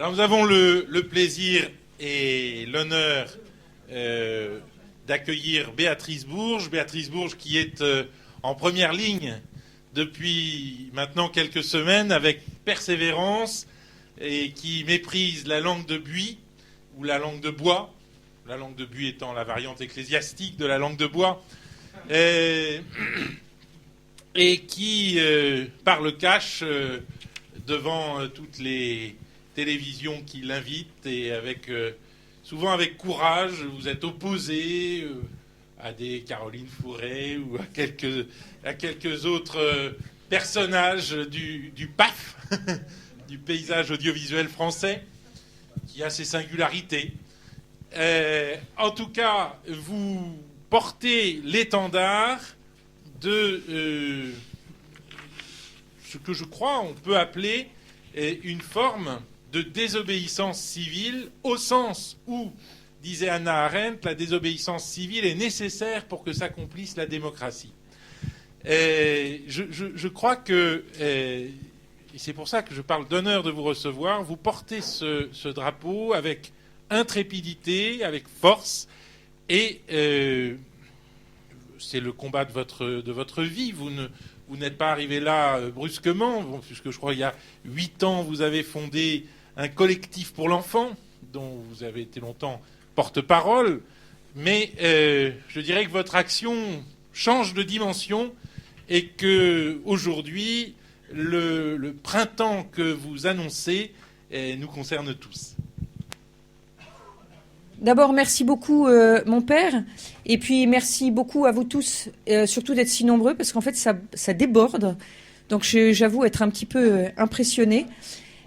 Alors nous avons le plaisir et l'honneur d'accueillir Béatrice Bourges. Béatrice Bourges qui est en première ligne depuis maintenant quelques semaines avec persévérance et qui méprise la langue de buis ou la langue de bois, la langue de buis étant la variante ecclésiastique de la langue de bois, et qui parle cash devant toutes les télévisions qui l'invitent et souvent avec courage. Vous êtes opposé à des Caroline Fourré ou à quelques autres personnages du PAF, du paysage audiovisuel français, qui a ses singularités. En tout cas, vous portez l'étendard de ce que je crois on peut appeler une forme de désobéissance civile, au sens où, disait Hannah Arendt, la désobéissance civile est nécessaire pour que s'accomplisse la démocratie. Je crois que, et c'est pour ça que je parle d'honneur de vous recevoir, vous portez ce drapeau avec intrépidité, avec force, et c'est le combat de votre vie. Vous n'êtes pas arrivé là brusquement, puisque je crois qu'il y a 8 ans, vous avez fondé un collectif pour l'enfant, dont vous avez été longtemps porte-parole, mais je dirais que votre action change de dimension et que aujourd'hui, le printemps que vous annoncez nous concerne tous. D'abord, merci beaucoup, mon père. Et puis, merci beaucoup à vous tous, surtout d'être si nombreux, parce qu'en fait, ça déborde. Donc, j'avoue être un petit peu impressionnée.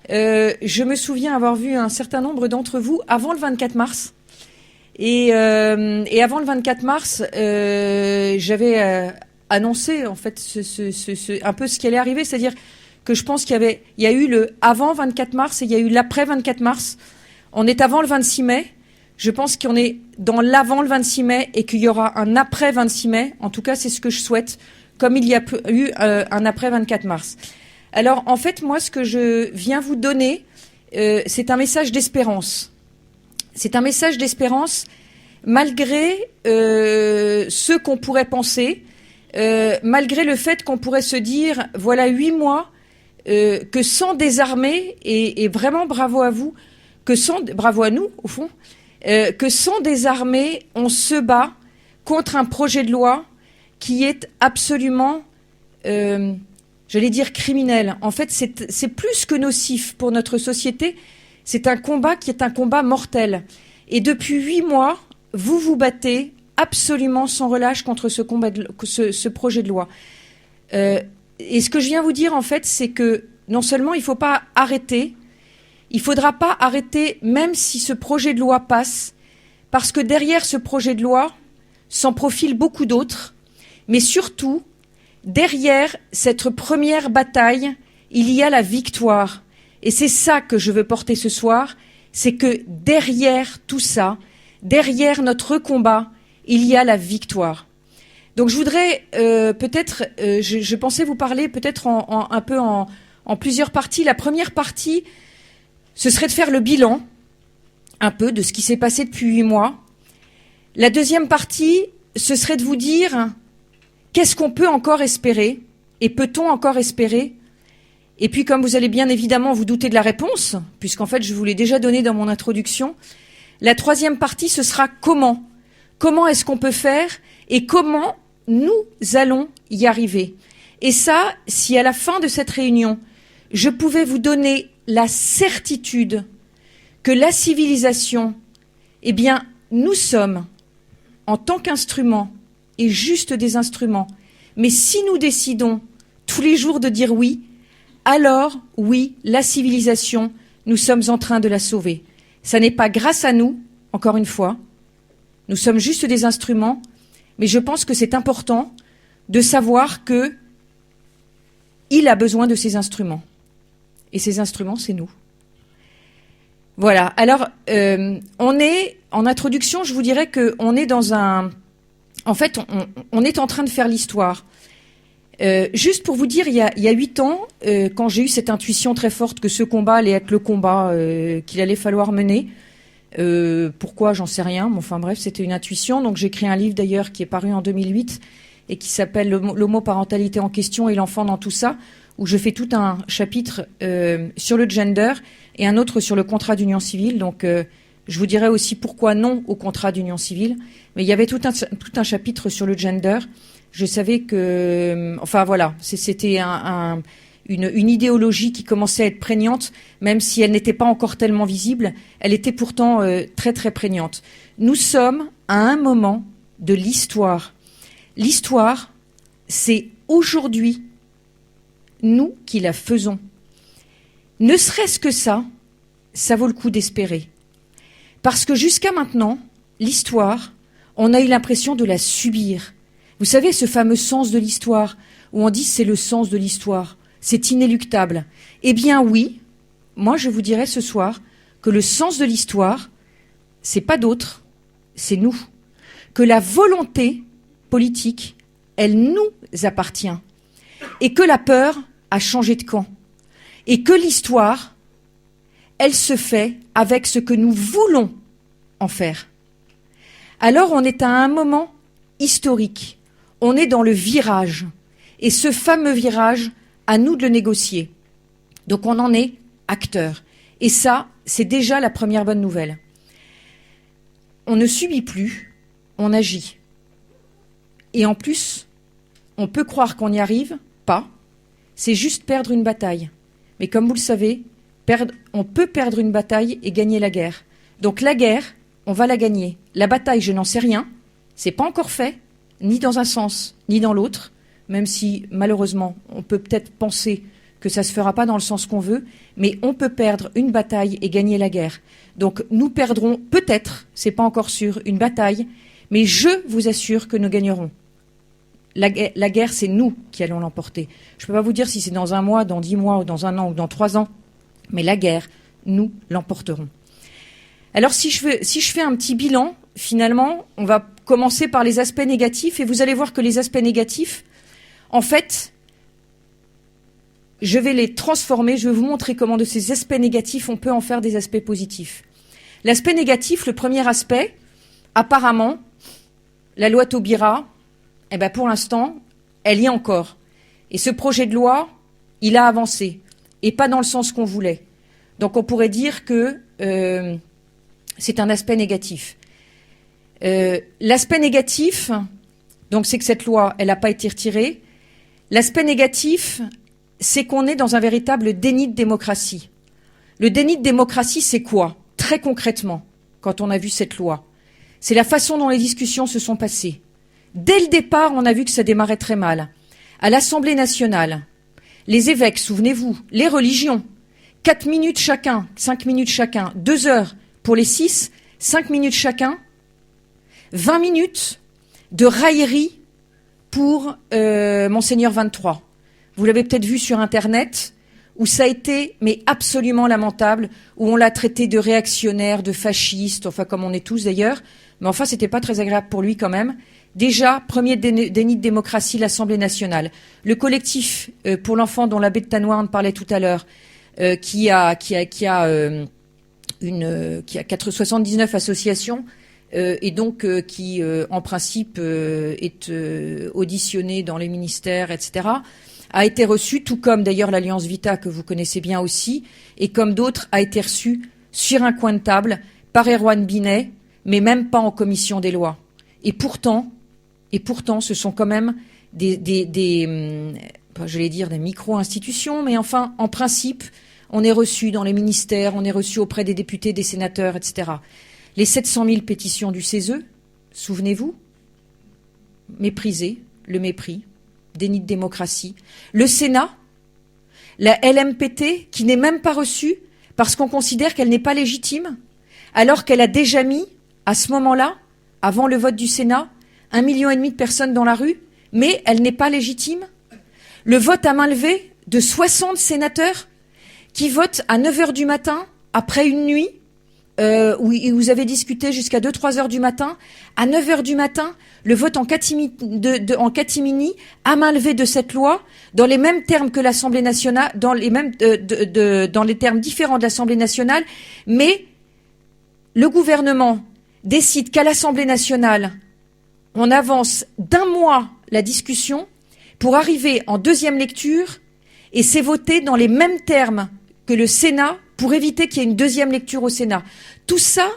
Je me souviens avoir vu un certain nombre d'entre vous avant le 24 mars. Et avant le 24 mars, j'avais annoncé, en fait, un peu ce qui allait arriver. C'est-à-dire que je pense qu'il y a eu le avant 24 mars et il y a eu l'après 24 mars. On est avant le 26 mai. Je pense qu'on est dans l'avant le 26 mai et qu'il y aura un après 26 mai. En tout cas, c'est ce que je souhaite, comme il y a eu un après 24 mars. Alors, en fait, moi, ce que je viens vous donner, c'est un message d'espérance. C'est un message d'espérance malgré ce qu'on pourrait penser, malgré le fait qu'on pourrait se dire, voilà 8 mois, que sans désarmer, et vraiment bravo à vous, bravo à nous, au fond, que sans désarmer, on se bat contre un projet de loi qui est absolument, j'allais dire criminel. En fait, c'est plus que nocif pour notre société. C'est un combat qui est un combat mortel. Et depuis 8 mois, vous vous battez absolument sans relâche contre ce projet de loi. Et ce que je viens vous dire, en fait, c'est que non seulement il ne faut pas arrêter, il ne faudra pas arrêter même si ce projet de loi passe, parce que derrière ce projet de loi s'en profilent beaucoup d'autres, mais surtout, derrière cette première bataille, il y a la victoire. Et c'est ça que je veux porter ce soir, c'est que derrière tout ça, derrière notre combat, il y a la victoire. Donc je voudrais peut-être, je pensais vous parler peut-être un peu en plusieurs parties. La première partie, ce serait de faire le bilan un peu de ce qui s'est passé depuis 8 mois. La deuxième partie, ce serait de vous dire qu'est-ce qu'on peut encore espérer et peut-on encore espérer. Et puis comme vous allez bien évidemment vous douter de la réponse, puisqu'en fait je vous l'ai déjà donné dans mon introduction, la troisième partie, ce sera comment. Comment est-ce qu'on peut faire et comment nous allons y arriver. Et ça, si à la fin de cette réunion, je pouvais vous donner la certitude que la civilisation, eh bien, nous sommes, en tant qu'instruments, et juste des instruments, mais si nous décidons tous les jours de dire oui, alors, oui, la civilisation, nous sommes en train de la sauver. Ça n'est pas grâce à nous, encore une fois, nous sommes juste des instruments, mais je pense que c'est important de savoir que il a besoin de ces instruments. Et ces instruments, c'est nous. Voilà. Alors, on est, en introduction, je vous dirais qu'on est dans un... En fait, on est en train de faire l'histoire. Juste pour vous dire, il y a 8 ans, quand j'ai eu cette intuition très forte que ce combat allait être le combat qu'il allait falloir mener, pourquoi, j'en sais rien, mais enfin bref, c'était une intuition. Donc j'ai écrit un livre d'ailleurs qui est paru en 2008 et qui s'appelle L'homoparentalité en question et l'enfant dans tout ça, où je fais tout un chapitre sur le gender et un autre sur le contrat d'union civile. Donc je vous dirai aussi pourquoi non au contrat d'union civile. Mais il y avait tout un chapitre sur le gender. Je savais que, enfin voilà, c'était une idéologie qui commençait à être prégnante, même si elle n'était pas encore tellement visible. Elle était pourtant très très prégnante. Nous sommes à un moment de l'histoire. L'histoire, c'est aujourd'hui nous qui la faisons. Ne serait-ce que ça vaut le coup d'espérer. Parce que jusqu'à maintenant, l'histoire, on a eu l'impression de la subir. Vous savez, ce fameux sens de l'histoire, où on dit c'est le sens de l'histoire, c'est inéluctable. Eh bien oui, moi je vous dirais ce soir que le sens de l'histoire, c'est pas d'autre, c'est nous. Que la volonté politique, elle nous appartient. Et que la peur a changé de camp. Et que l'histoire, elle se fait avec ce que nous voulons en faire. Alors on est à un moment historique. On est dans le virage. Et ce fameux virage, à nous de le négocier. Donc on en est acteur. Et ça, c'est déjà la première bonne nouvelle. On ne subit plus, on agit. Et en plus, on peut croire qu'on y arrive, pas. C'est juste perdre une bataille. Mais comme vous le savez, on peut perdre une bataille et gagner la guerre. Donc la guerre, on va la gagner. La bataille, je n'en sais rien. C'est pas encore fait, ni dans un sens, ni dans l'autre. Même si, malheureusement, on peut peut-être penser que ça ne se fera pas dans le sens qu'on veut, mais on peut perdre une bataille et gagner la guerre. Donc nous perdrons peut-être, c'est pas encore sûr, une bataille, mais je vous assure que nous gagnerons. La guerre, c'est nous qui allons l'emporter. Je ne peux pas vous dire si c'est dans 1 mois, dans 10 mois, ou dans 1 an, ou dans 3 ans, mais la guerre, nous l'emporterons. Alors si je fais un petit bilan, finalement, on va commencer par les aspects négatifs, et vous allez voir que les aspects négatifs, en fait, je vais les transformer, je vais vous montrer comment de ces aspects négatifs, on peut en faire des aspects positifs. L'aspect négatif, le premier aspect, apparemment, la loi Taubira, eh ben pour l'instant, elle y est encore. Et ce projet de loi, il a avancé, et pas dans le sens qu'on voulait. Donc on pourrait dire que c'est un aspect négatif. L'aspect négatif, donc c'est que cette loi, elle n'a pas été retirée. L'aspect négatif, c'est qu'on est dans un véritable déni de démocratie. Le déni de démocratie, c'est quoi? Très concrètement, quand on a vu cette loi, c'est la façon dont les discussions se sont passées. Dès le départ, on a vu que ça démarrait très mal. À l'Assemblée nationale, les évêques, souvenez-vous, les religions, 4 minutes chacun, 5 minutes chacun, 2 heures pour les 6, 5 minutes chacun, 20 minutes de raillerie pour Monseigneur 23. Vous l'avez peut-être vu sur Internet, où ça a été mais absolument lamentable, où on l'a traité de réactionnaire, de fasciste, enfin comme on est tous d'ailleurs, mais enfin c'était pas très agréable pour lui quand même. Déjà, premier déni de démocratie, l'Assemblée nationale. Le collectif pour l'enfant dont l'abbé de Tanoirne parlait tout à l'heure, qui a 79 associations et donc qui, en principe, est auditionné dans les ministères, etc., a été reçu, tout comme d'ailleurs l'Alliance Vita, que vous connaissez bien aussi, et comme d'autres, a été reçu sur un coin de table par Erwan Binet, mais même pas en commission des lois. Et pourtant, ce sont quand même j'allais dire des micro-institutions, mais enfin, en principe, on est reçu dans les ministères, on est reçu auprès des députés, des sénateurs, etc. Les 700 000 pétitions du CESE, souvenez-vous, méprisé, le mépris, déni de démocratie. Le Sénat, la LMPT, qui n'est même pas reçue parce qu'on considère qu'elle n'est pas légitime, alors qu'elle a déjà mis, à ce moment-là, avant le vote du Sénat, 1,5 million de personnes dans la rue, mais elle n'est pas légitime. Le vote à main levée de 60 sénateurs qui votent à 9 h du matin, après une nuit, où vous avez discuté jusqu'à 2-3 heures du matin. À 9 heures du matin, le vote en catimini, à main levée de cette loi, dans les mêmes termes que l'Assemblée nationale, dans les termes différents de l'Assemblée nationale, mais le gouvernement décide qu'à l'Assemblée nationale, on avance d'1 mois la discussion pour arriver en deuxième lecture, et c'est voté dans les mêmes termes que le Sénat pour éviter qu'il y ait une deuxième lecture au Sénat. Tout ça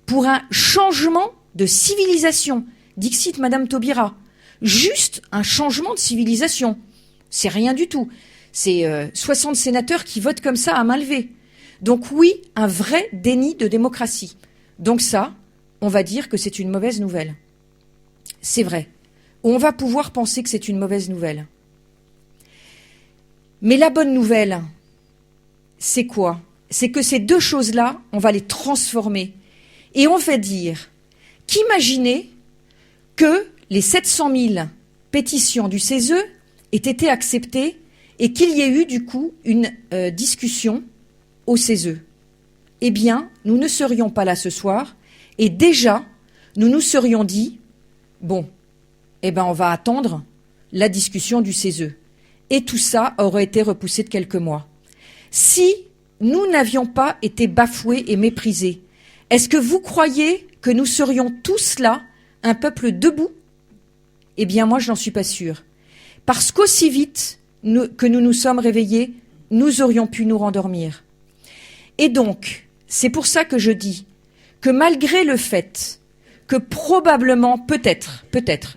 pour un changement de civilisation. Dixit Madame Taubira. Juste un changement de civilisation. C'est rien du tout. C'est 60 sénateurs qui votent comme ça à main levée. Donc oui, un vrai déni de démocratie. Donc ça, on va dire que c'est une mauvaise nouvelle. C'est vrai. On va pouvoir penser que c'est une mauvaise nouvelle. Mais la bonne nouvelle, c'est quoi? C'est que ces deux choses-là, on va les transformer. Et on va dire qu'imaginez que les 700 000 pétitions du CESE aient été acceptées et qu'il y ait eu du coup une discussion au CESE. Eh bien, nous ne serions pas là ce soir et déjà, nous nous serions dit, bon, eh ben on va attendre la discussion du CESE. Et tout ça aurait été repoussé de quelques mois. Si nous n'avions pas été bafoués et méprisés, est-ce que vous croyez que nous serions tous là, un peuple debout? Eh bien, moi, je n'en suis pas sûre. Parce qu'aussi vite que nous nous sommes réveillés, nous aurions pu nous rendormir. Et donc, c'est pour ça que je dis que malgré le fait que probablement, peut-être,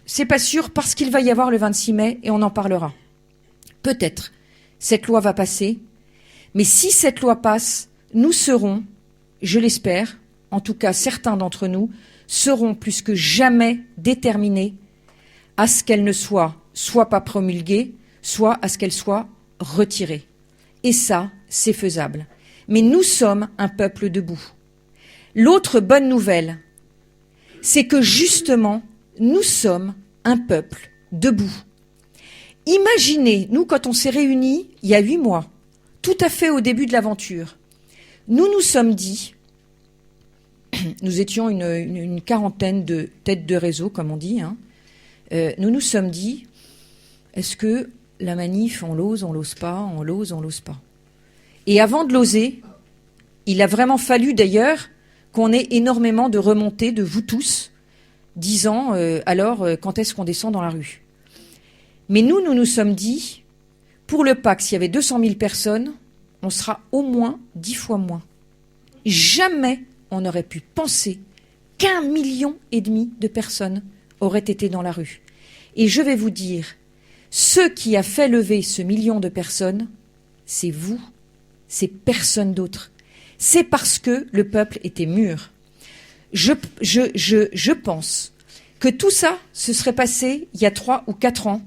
c'est pas sûr parce qu'il va y avoir le 26 mai et on en parlera. Peut-être, cette loi va passer, mais si cette loi passe, nous serons, je l'espère, en tout cas certains d'entre nous, seront plus que jamais déterminés à ce qu'elle ne soit pas promulguée, soit à ce qu'elle soit retirée. Et ça, c'est faisable. Mais nous sommes un peuple debout. L'autre bonne nouvelle, c'est que justement, nous sommes un peuple debout. Imaginez, nous, quand on s'est réunis il y a 8 mois, tout à fait au début de l'aventure, nous nous sommes dit, nous étions une quarantaine de têtes de réseau, comme on dit, nous nous sommes dit, est-ce que la manif, on l'ose pas, on l'ose pas. Et avant de l'oser, il a vraiment fallu d'ailleurs qu'on ait énormément de remontées de vous tous, disant, alors, quand est-ce qu'on descend dans la rue? Mais nous nous sommes dit, pour le PAC, s'il y avait 200 000 personnes, on sera au moins 10 fois moins. Jamais on n'aurait pu penser qu'1,5 million de personnes auraient été dans la rue. Et je vais vous dire, ce qui a fait lever ce million de personnes, c'est vous, c'est personne d'autre. C'est parce que le peuple était mûr. Je pense que tout ça se serait passé il y a 3 ou 4 ans.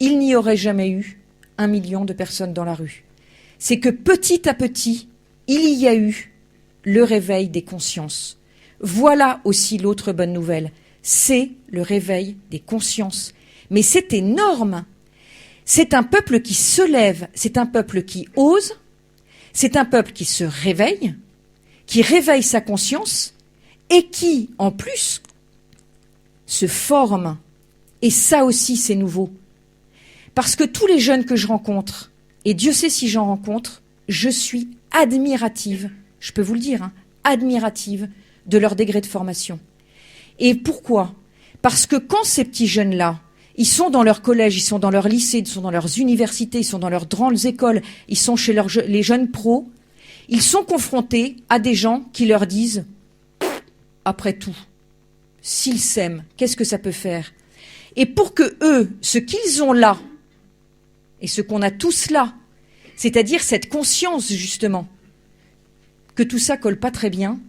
Il n'y aurait jamais eu 1 million de personnes dans la rue. C'est que petit à petit, il y a eu le réveil des consciences. Voilà aussi l'autre bonne nouvelle. C'est le réveil des consciences. Mais c'est énorme. C'est un peuple qui se lève, c'est un peuple qui ose, c'est un peuple qui se réveille, qui réveille sa conscience et qui, en plus, se forme. Et ça aussi, c'est nouveau. Parce que tous les jeunes que je rencontre, et Dieu sait si j'en rencontre, je suis admirative, je peux vous le dire, admirative de leur degré de formation. Et pourquoi? Parce que quand ces petits jeunes-là, ils sont dans leur collège, ils sont dans leur lycée, ils sont dans leurs universités, ils sont dans leurs grandes écoles, ils sont chez les jeunes pros, ils sont confrontés à des gens qui leur disent « Après tout, s'ils s'aiment, qu'est-ce que ça peut faire ?» Et pour que eux, ce qu'ils ont là, et ce qu'on a tous là, c'est-à-dire cette conscience, justement, que tout ça colle pas très bien,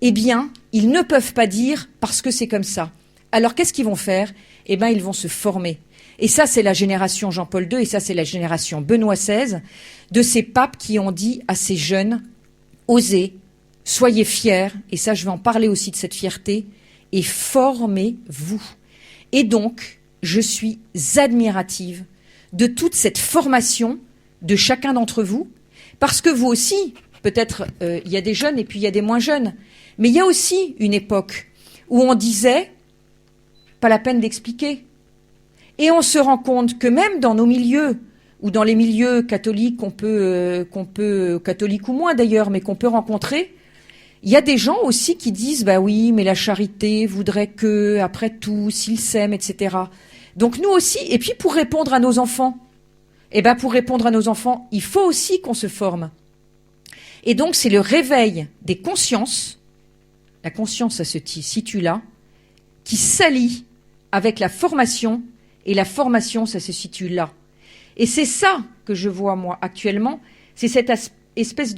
eh bien, ils ne peuvent pas dire parce que c'est comme ça. Alors, qu'est-ce qu'ils vont faire? Eh bien, ils vont se former. Et ça, c'est la génération Jean-Paul II, et ça, c'est la génération Benoît XVI, de ces papes qui ont dit à ces jeunes, osez, soyez fiers, et ça, je vais en parler aussi de cette fierté, et formez-vous. Et donc, je suis admirative de toute cette formation de chacun d'entre vous, parce que vous aussi, peut-être il y a des jeunes et puis il y a des moins jeunes. Mais il y a aussi une époque où on disait pas la peine d'expliquer. Et on se rend compte que même dans nos milieux, ou dans les milieux catholiques catholiques ou moins d'ailleurs, mais qu'on peut rencontrer, il y a des gens aussi qui disent bah oui, mais la charité voudrait que, après tout, s'ils s'aiment, etc. Donc nous aussi, et puis pour répondre à nos enfants, il faut aussi qu'on se forme. Et donc c'est le réveil des consciences, la conscience ça se situe là, qui s'allie avec la formation, et la formation ça se situe là. Et c'est ça que je vois moi actuellement, c'est cette espèce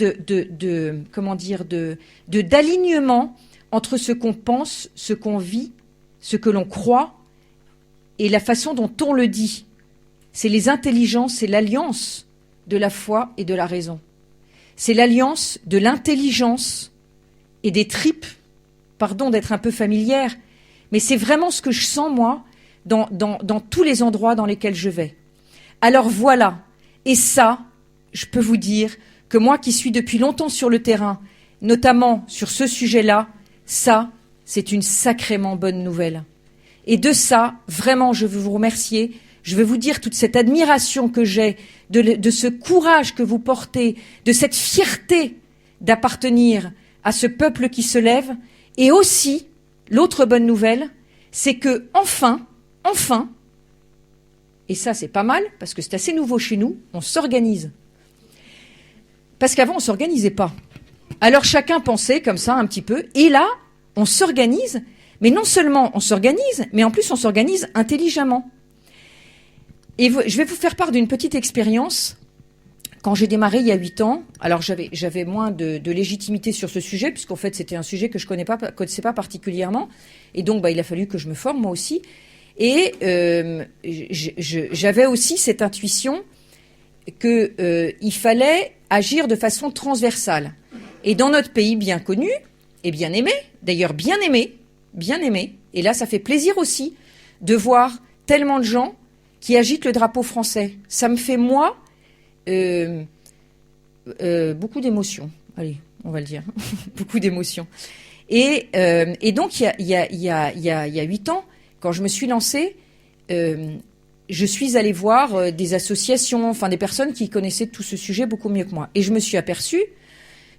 d'alignement entre ce qu'on pense, ce qu'on vit, ce que l'on croit et la façon dont on le dit. C'est les intelligences, c'est l'alliance de la foi et de la raison. C'est l'alliance de l'intelligence et des tripes, pardon d'être un peu familière, mais c'est vraiment ce que je sens moi dans tous les endroits dans lesquels je vais. Alors voilà, et ça, je peux vous dire que moi qui suis depuis longtemps sur le terrain, notamment sur ce sujet-là, ça, c'est une sacrément bonne nouvelle. Et de ça, vraiment, je veux vous remercier. Je veux vous dire toute cette admiration que j'ai, de ce courage que vous portez, de cette fierté d'appartenir à ce peuple qui se lève. Et aussi, l'autre bonne nouvelle, c'est que enfin, et ça c'est pas mal, parce que c'est assez nouveau chez nous, on s'organise. Parce qu'avant, on ne s'organisait pas. Alors chacun pensait comme ça un petit peu. Et là, on s'organise. Mais non seulement on s'organise, mais en plus on s'organise intelligemment. Et je vais vous faire part d'une petite expérience. Quand j'ai démarré il y a 8 ans, alors j'avais moins de légitimité sur ce sujet, puisqu'en fait c'était un sujet que je connaissais pas particulièrement. Et donc il a fallu que je me forme moi aussi. Et j'avais aussi cette intuition qu'il fallait agir de façon transversale. Et dans notre pays bien connu et bien aimé, d'ailleurs bien aimé, et là ça fait plaisir aussi de voir tellement de gens qui agitent le drapeau français. Ça me fait, moi, beaucoup d'émotions. Allez, on va le dire. Beaucoup d'émotions. Et donc, il y a 8 ans, quand je me suis lancée, je suis allée voir des associations, enfin des personnes qui connaissaient tout ce sujet beaucoup mieux que moi. Et je me suis aperçue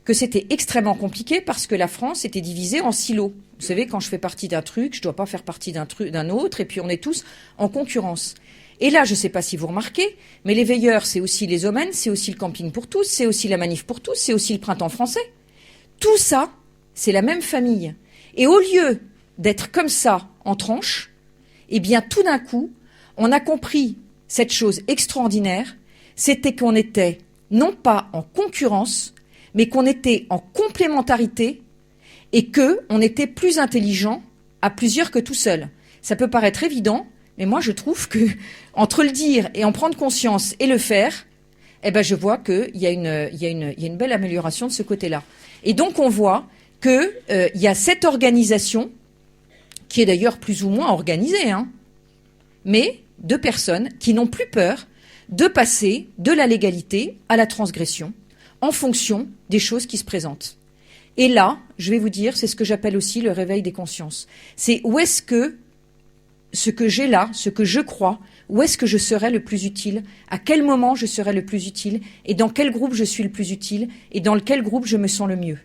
que c'était extrêmement compliqué parce que la France était divisée en silos. Vous savez, quand je fais partie d'un truc, je ne dois pas faire partie d'un autre, et puis on est tous en concurrence. Et là, je ne sais pas si vous remarquez, mais les veilleurs, c'est aussi les Omens, c'est aussi le camping pour tous, c'est aussi la manif pour tous, c'est aussi le printemps français. Tout ça, c'est la même famille. Et au lieu d'être comme ça, en tranches, eh bien, tout d'un coup, on a compris cette chose extraordinaire, c'était qu'on était non pas en concurrence, mais qu'on était en complémentarité et qu'on était plus intelligent à plusieurs que tout seul. Ça peut paraître évident, mais moi je trouve que entre le dire et en prendre conscience et le faire, eh ben je vois qu'il y a une belle amélioration de ce côté-là. Et donc on voit qu'il y a cette organisation, qui est d'ailleurs plus ou moins organisée, mais de personnes qui n'ont plus peur de passer de la légalité à la transgression en fonction des choses qui se présentent. Et là, je vais vous dire, c'est ce que j'appelle aussi le réveil des consciences. C'est où est-ce que ce que j'ai là, ce que je crois, où est-ce que je serai le plus utile, à quel moment je serai le plus utile, et dans quel groupe je suis le plus utile, et dans quel groupe je me sens le mieux.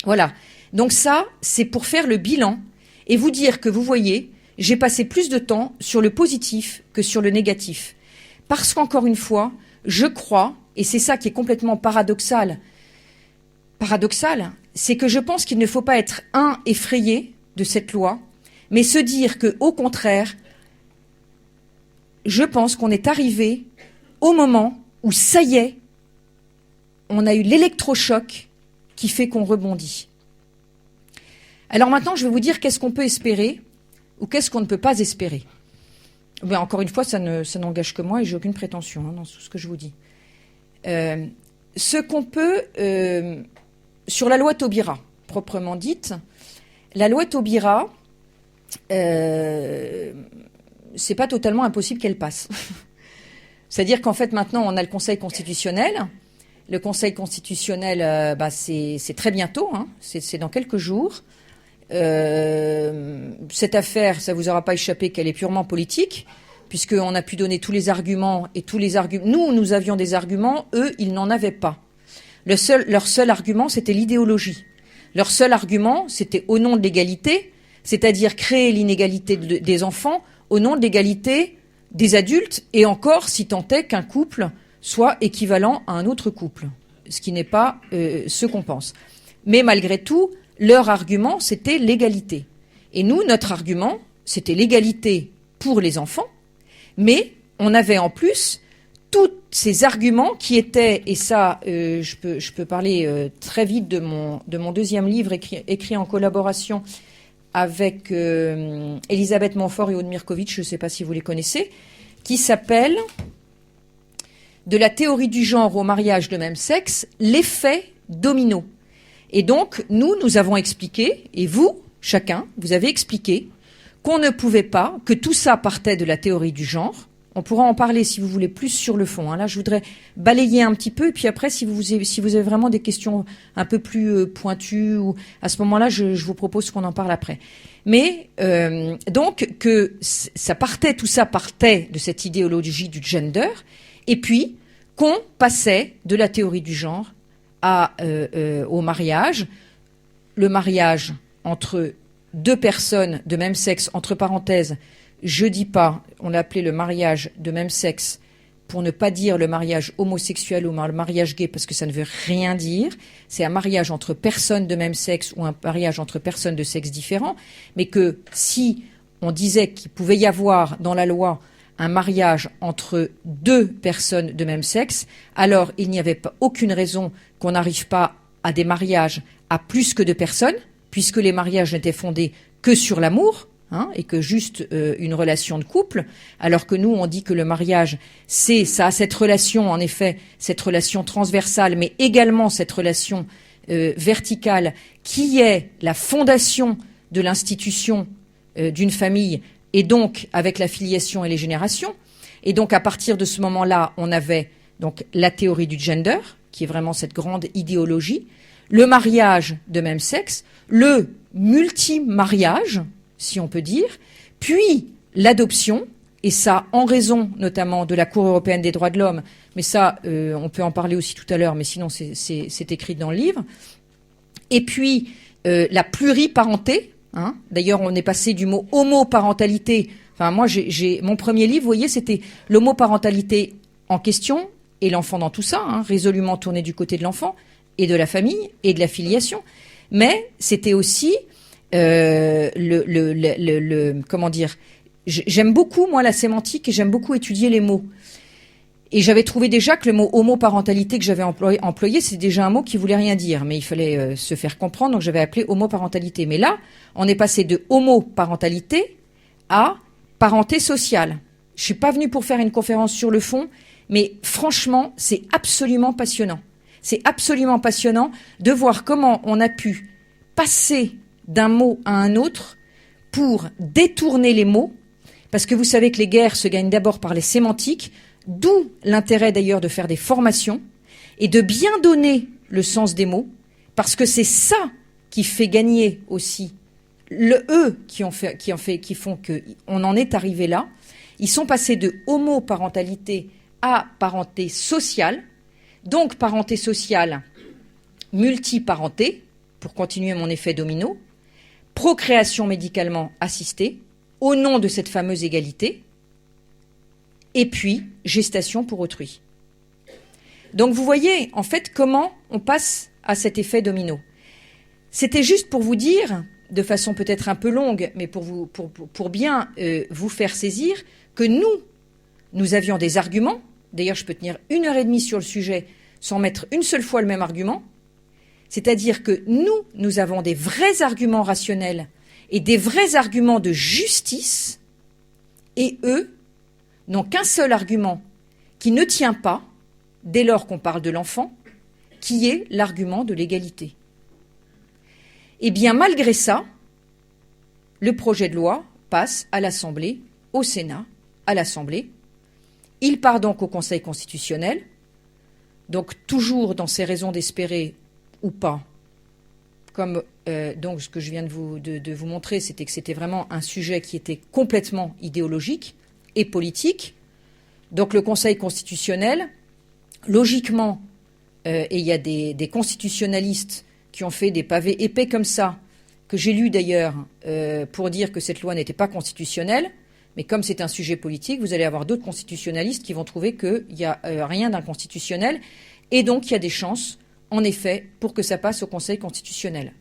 Voilà. Donc ça, c'est pour faire le bilan et vous dire que vous voyez, j'ai passé plus de temps sur le positif que sur le négatif. Parce qu'encore une fois, je crois, et c'est ça qui est complètement paradoxal, c'est que je pense qu'il ne faut pas être effrayé de cette loi, mais se dire que, au contraire, je pense qu'on est arrivé au moment où, ça y est, on a eu l'électrochoc qui fait qu'on rebondit. Alors maintenant, je vais vous dire qu'est-ce qu'on peut espérer ou qu'est-ce qu'on ne peut pas espérer. Ben, encore une fois, ça n'engage que moi et j'ai aucune prétention dans tout ce que je vous dis. Ce qu'on peut... sur la loi Taubira, proprement dite, la loi Taubira, c'est pas totalement impossible qu'elle passe. C'est-à-dire qu'en fait, maintenant, on a le Conseil constitutionnel Le Conseil constitutionnel, c'est très bientôt, hein, c'est dans quelques jours. Cette affaire, ça vous aura pas échappé qu'elle est purement politique, puisqu'on a pu donner tous les arguments, et tous les arguments. Nous avions des arguments, eux, ils n'en avaient pas. Leur seul argument, c'était l'idéologie. Leur seul argument, c'était au nom de l'égalité, c'est-à-dire créer l'inégalité des enfants au nom de l'égalité des adultes, et encore si tant est qu'un couple soit équivalent à un autre couple, ce qui n'est pas ce qu'on pense. Mais malgré tout, leur argument, c'était l'égalité. Et nous, notre argument, c'était l'égalité pour les enfants, mais on avait en plus tous ces arguments qui étaient, et ça, je peux parler très vite de mon deuxième livre écrit en collaboration avec Elisabeth Montfort et Aude Mirkovitch, je ne sais pas si vous les connaissez, qui s'appelle « De la théorie du genre au mariage de même sexe, l'effet domino ». Et donc, nous avons expliqué, et vous, chacun, vous avez expliqué qu'on ne pouvait pas, que tout ça partait de la théorie du genre. On pourra en parler si vous voulez plus sur le fond. Hein. Là, je voudrais balayer un petit peu, et puis après, si vous avez vraiment des questions un peu plus pointues, ou à ce moment-là, je vous propose qu'on en parle après. Mais donc que tout ça partait de cette idéologie du gender, et puis qu'on passait de la théorie du genre au mariage, le mariage entre deux personnes de même sexe, entre parenthèses, je dis pas, on l'a appelé le mariage de même sexe pour ne pas dire le mariage homosexuel ou le mariage gay parce que ça ne veut rien dire. C'est un mariage entre personnes de même sexe ou un mariage entre personnes de sexe différent, mais que si on disait qu'il pouvait y avoir dans la loi un mariage entre deux personnes de même sexe, alors il n'y avait pas aucune raison qu'on n'arrive pas à des mariages à plus que deux personnes, puisque les mariages n'étaient fondés que sur l'amour, hein, et que juste une relation de couple, alors que nous, on dit que le mariage, ça a cette relation, en effet, cette relation transversale, mais également cette relation verticale, qui est la fondation de l'institution d'une famille, et donc avec la filiation et les générations. Et donc, à partir de ce moment-là, on avait donc la théorie du gender, qui est vraiment cette grande idéologie, le mariage de même sexe, le multimariage, si on peut dire, puis l'adoption, et ça en raison notamment de la Cour européenne des droits de l'homme, mais ça, on peut en parler aussi tout à l'heure, mais sinon c'est écrit dans le livre, et puis la pluriparenté, hein. D'ailleurs on est passé du mot homoparentalité, enfin moi j'ai mon premier livre, vous voyez, c'était l'homoparentalité en question, et l'enfant dans tout ça, hein, résolument tourné du côté de l'enfant, et de la famille, et de la filiation, mais c'était aussi comment dire, j'aime beaucoup, moi, la sémantique, et j'aime beaucoup étudier les mots. Et j'avais trouvé déjà que le mot homoparentalité que j'avais employé, c'est déjà un mot qui voulait rien dire, mais il fallait se faire comprendre, donc j'avais appelé homoparentalité. Mais là, on est passé de homoparentalité à parenté sociale. Je suis pas venue pour faire une conférence sur le fond, mais franchement, c'est absolument passionnant. C'est absolument passionnant de voir comment on a pu passer d'un mot à un autre pour détourner les mots, parce que vous savez que les guerres se gagnent d'abord par les sémantiques, d'où l'intérêt d'ailleurs de faire des formations et de bien donner le sens des mots, parce que c'est ça qui fait gagner aussi le eux qui font qu'on en est arrivé là. Ils sont passés de homoparentalité à parenté sociale, donc parenté sociale multiparenté, pour continuer mon effet domino, procréation médicalement assistée, au nom de cette fameuse égalité, et puis gestation pour autrui. Donc vous voyez, en fait, comment on passe à cet effet domino. C'était juste pour vous dire, de façon peut-être un peu longue, mais pour bien vous faire saisir, que nous avions des arguments. D'ailleurs, je peux tenir 1h30 sur le sujet sans mettre une seule fois le même argument. C'est-à-dire que nous avons des vrais arguments rationnels et des vrais arguments de justice, et eux n'ont qu'un seul argument qui ne tient pas, dès lors qu'on parle de l'enfant, qui est l'argument de l'égalité. Et bien malgré ça, le projet de loi passe à l'Assemblée, au Sénat, à l'Assemblée. Il part donc au Conseil constitutionnel. donc toujours dans ces raisons d'espérer ou pas, comme donc ce que je viens de vous montrer, c'était que c'était vraiment un sujet qui était complètement idéologique et politique. Donc le Conseil constitutionnel, logiquement, et il y a des constitutionnalistes qui ont fait des pavés épais comme ça, que j'ai lus d'ailleurs, pour dire que cette loi n'était pas constitutionnelle, mais comme c'est un sujet politique, vous allez avoir d'autres constitutionnalistes qui vont trouver qu'il n'y a rien d'inconstitutionnel, et donc il y a des chances, en effet, pour que ça passe au Conseil constitutionnel.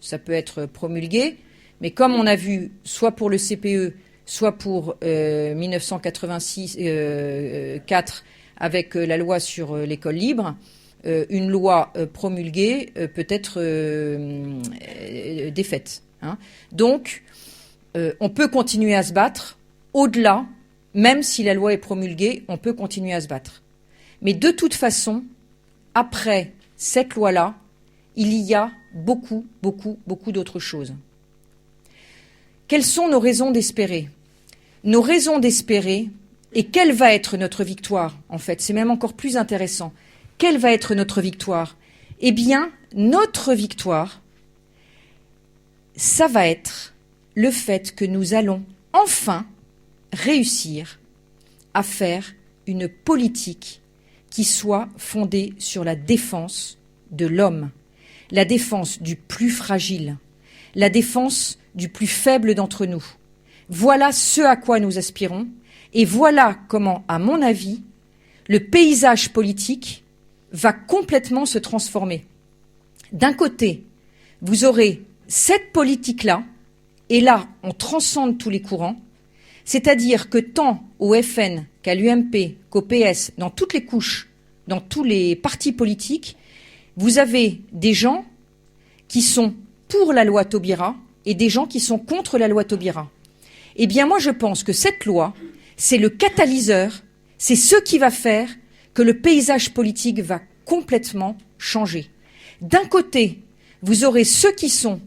Ça peut être promulgué, mais comme on a vu, soit pour le CPE, soit pour 1986-4, avec la loi sur l'école libre, une loi promulguée peut être défaite. Hein. Donc, on peut continuer à se battre au-delà, même si la loi est promulguée, on peut continuer à se battre. Mais de toute façon, après cette loi-là, il y a beaucoup d'autres choses. Quelles sont nos raisons d'espérer ? Nos raisons d'espérer, et quelle va être notre victoire, en fait, c'est même encore plus intéressant. Quelle va être notre victoire ? Eh bien, notre victoire, ça va être le fait que nous allons enfin réussir à faire une politique qui soit fondée sur la défense de l'homme, la défense du plus fragile, la défense du plus faible d'entre nous. Voilà ce à quoi nous aspirons, et voilà comment, à mon avis, le paysage politique va complètement se transformer. D'un côté, vous aurez cette politique-là, et là, on transcende tous les courants, c'est-à-dire que tant au FN qu'à l'UMP, qu'au PS, dans toutes les couches, dans tous les partis politiques, vous avez des gens qui sont pour la loi Taubira et des gens qui sont contre la loi Taubira. Eh bien, moi, je pense que cette loi, c'est le catalyseur, c'est ce qui va faire que le paysage politique va complètement changer. D'un côté, vous aurez ceux qui sont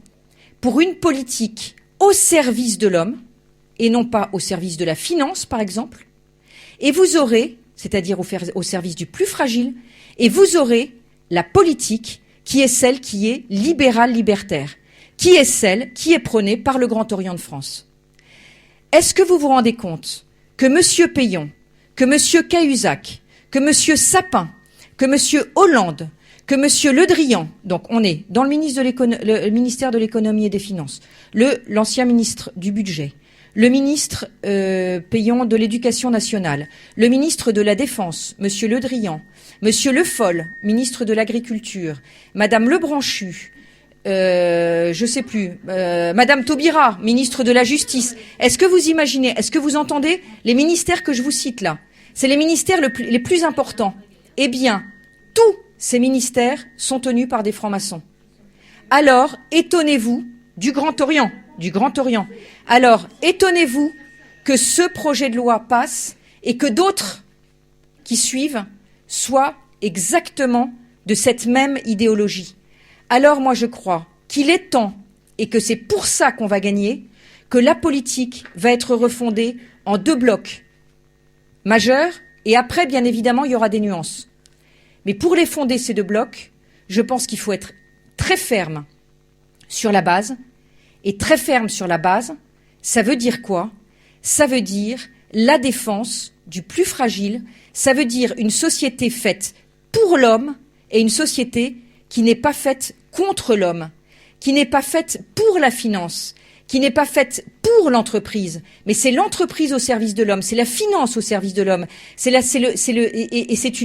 pour une politique au service de l'homme, et non pas au service de la finance, par exemple, et vous aurez, c'est-à-dire au service du plus fragile, et vous aurez la politique qui est celle qui est libérale-libertaire, qui est celle qui est prônée par le Grand Orient de France. Est-ce que vous vous rendez compte que M. Payon, que M. Cahuzac, que M. Sapin, que M. Hollande, que M. Le Drian, donc on est dans le ministère de l'économie et des finances, l'ancien ministre du budget, le ministre Payon de l'éducation nationale, le ministre de la Défense, M. Le Drian, M. Le Foll, ministre de l'Agriculture, Mme Lebranchu, je sais plus, Madame Taubira, ministre de la Justice. Est-ce que vous imaginez, est-ce que vous entendez les ministères que je vous cite là? C'est les ministères les plus importants. Eh bien, tous ces ministères sont tenus par des francs-maçons. Alors, étonnez-vous du Grand Orient, Alors, étonnez-vous que ce projet de loi passe et que d'autres qui suivent soient exactement de cette même idéologie. Alors moi je crois qu'il est temps, et que c'est pour ça qu'on va gagner, que la politique va être refondée en deux blocs majeurs, et après bien évidemment il y aura des nuances. Mais pour les fonder ces deux blocs, je pense qu'il faut être très ferme sur la base, et très ferme sur la base, ça veut dire quoi? Ça veut dire la défense du plus fragile, ça veut dire une société faite pour l'homme et une société qui n'est pas faite contre l'homme, qui n'est pas faite pour la finance, qui n'est pas faite pour l'entreprise, mais c'est l'entreprise au service de l'homme, c'est la finance au service de l'homme, c'est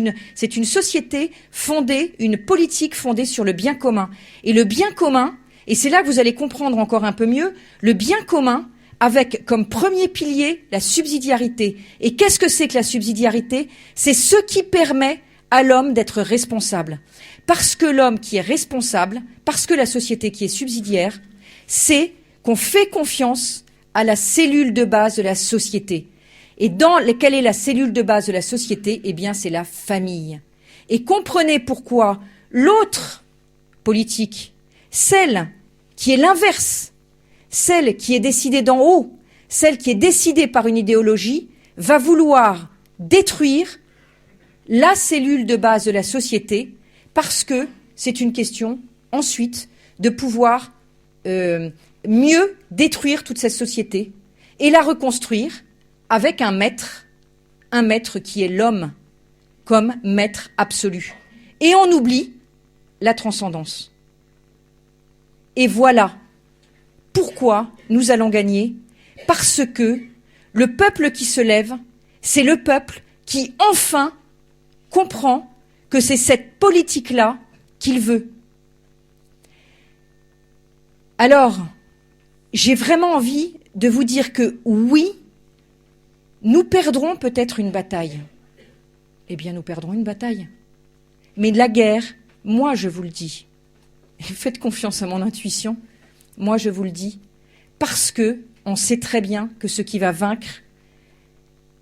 une société fondée, une politique fondée sur le bien commun. Et le bien commun, et c'est là que vous allez comprendre encore un peu mieux, le bien commun avec comme premier pilier la subsidiarité. Et qu'est-ce que c'est que la subsidiarité? C'est ce qui permet à l'homme d'être responsable. Parce que l'homme qui est responsable, parce que la société qui est subsidiaire, c'est qu'on fait confiance à la cellule de base de la société. Et quelle est la cellule de base de la société? Eh bien, c'est la famille. Et comprenez pourquoi l'autre politique, celle qui est l'inverse, celle qui est décidée d'en haut, celle qui est décidée par une idéologie, va vouloir détruire la cellule de base de la société, parce que c'est une question, ensuite, de pouvoir mieux détruire toute cette société et la reconstruire avec un maître qui est l'homme comme maître absolu. Et on oublie la transcendance. Et voilà pourquoi nous allons gagner, parce que le peuple qui se lève, c'est le peuple qui enfin comprend que c'est cette politique-là qu'il veut. Alors, j'ai vraiment envie de vous dire que oui, nous perdrons peut-être une bataille. Eh bien, nous perdrons une bataille. Mais la guerre, moi je vous le dis, et faites confiance à mon intuition, moi je vous le dis, parce que on sait très bien que ce qui va vaincre,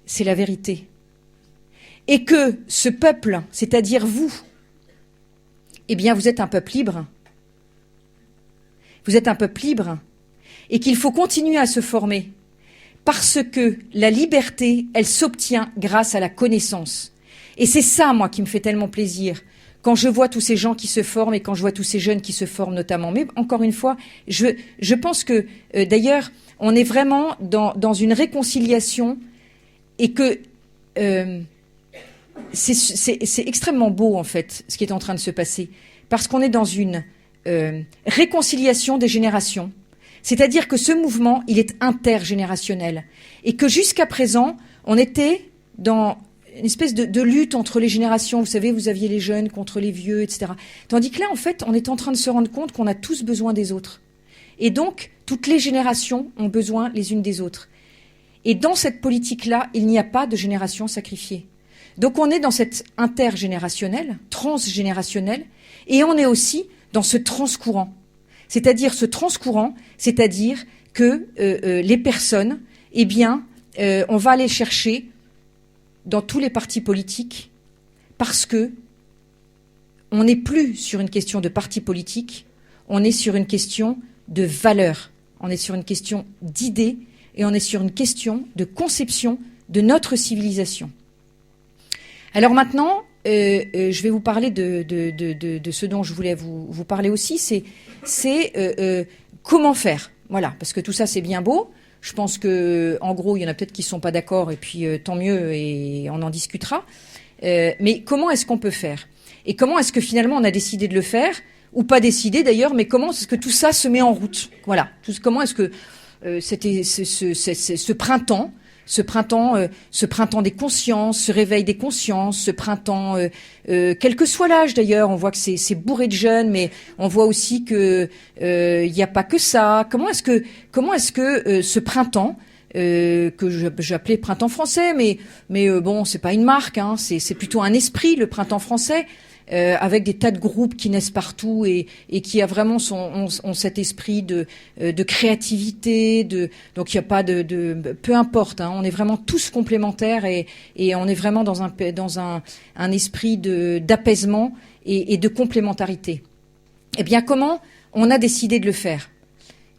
c'est la vérité. Et que ce peuple, c'est-à-dire vous, eh bien vous êtes un peuple libre. Vous êtes un peuple libre et qu'il faut continuer à se former parce que la liberté, elle s'obtient grâce à la connaissance. Et c'est ça, moi, qui me fait tellement plaisir quand je vois tous ces gens qui se forment et quand je vois tous ces jeunes qui se forment notamment. Mais encore une fois, je pense que, d'ailleurs, on est vraiment dans une réconciliation et que c'est extrêmement beau, en fait, ce qui est en train de se passer. Parce qu'on est dans une réconciliation des générations. C'est-à-dire que ce mouvement, il est intergénérationnel. Et que jusqu'à présent, on était dans une espèce de lutte entre les générations. Vous savez, vous aviez les jeunes contre les vieux, etc. Tandis que là, en fait, on est en train de se rendre compte qu'on a tous besoin des autres. Et donc, toutes les générations ont besoin les unes des autres. Et dans cette politique-là, il n'y a pas de génération sacrifiée. Donc, on est dans cette intergénérationnel, transgénérationnel, et on est aussi dans ce transcourant. C'est-à-dire ce transcourant, c'est-à-dire que les personnes, eh bien, on va aller chercher dans tous les partis politiques parce que on n'est plus sur une question de parti politique, on est sur une question de valeurs, on est sur une question d'idées et on est sur une question de conception de notre civilisation. Alors maintenant, je vais vous parler de ce dont je voulais vous parler aussi, c'est comment faire. Voilà, parce que tout ça, c'est bien beau. Je pense que, en gros, il y en a peut-être qui ne sont pas d'accord, et puis tant mieux, et on en discutera. Mais comment est-ce qu'on peut faire? Et comment est-ce que finalement on a décidé de le faire, ou pas décidé d'ailleurs, mais comment est-ce que tout ça se met en route? Voilà. Comment est-ce que c'était ce printemps, ce printemps des consciences, ce réveil des consciences, ce printemps, quel que soit l'âge d'ailleurs, on voit que c'est bourré de jeunes, mais on voit aussi que il n'y a pas que ça. Comment est-ce que ce printemps que j'appelais printemps français, mais bon, c'est pas une marque, hein, c'est plutôt un esprit, le printemps français. Avec des tas de groupes qui naissent partout et qui a vraiment ont cet esprit de créativité, donc il n'y a pas de peu importe, hein, on est vraiment tous complémentaires et on est vraiment dans un esprit d'apaisement et de complémentarité. Eh bien, comment on a décidé de le faire,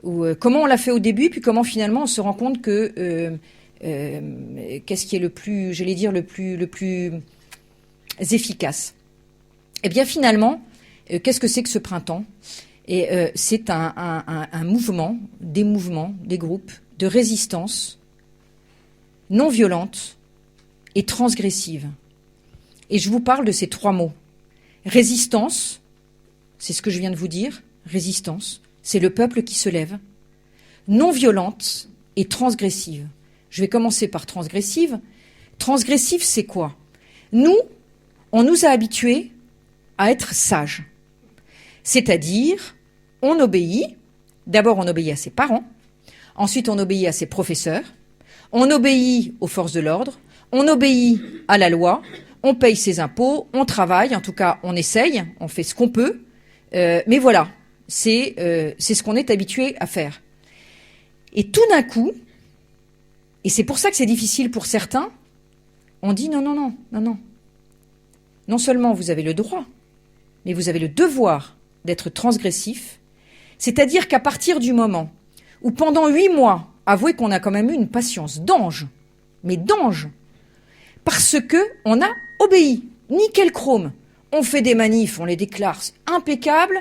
ou comment on l'a fait au début, puis comment finalement on se rend compte que qu'est-ce qui est le plus efficace. Eh bien, finalement, qu'est-ce que c'est que ce printemps? Et c'est un mouvement, des groupes de résistance non violente et transgressive. Et je vous parle de ces trois mots. Résistance, c'est ce que je viens de vous dire, résistance, c'est le peuple qui se lève. Non violente et transgressive. Je vais commencer par transgressive. Transgressive, c'est quoi? Nous, on nous a habitués à être sage. C'est-à-dire, on obéit, d'abord on obéit à ses parents, ensuite on obéit à ses professeurs, on obéit aux forces de l'ordre, on obéit à la loi, on paye ses impôts, on travaille, en tout cas on essaye, on fait ce qu'on peut, mais voilà, c'est ce qu'on est habitué à faire. Et tout d'un coup, et c'est pour ça que c'est difficile pour certains, on dit non. Non seulement vous avez le droit, mais vous avez le devoir d'être transgressif, c'est-à-dire qu'à partir du moment où pendant 8 mois, avouez qu'on a quand même eu une patience d'ange, mais d'ange, parce que on a obéi. nickel chrome. On fait des manifs, on les déclare, c'est impeccable.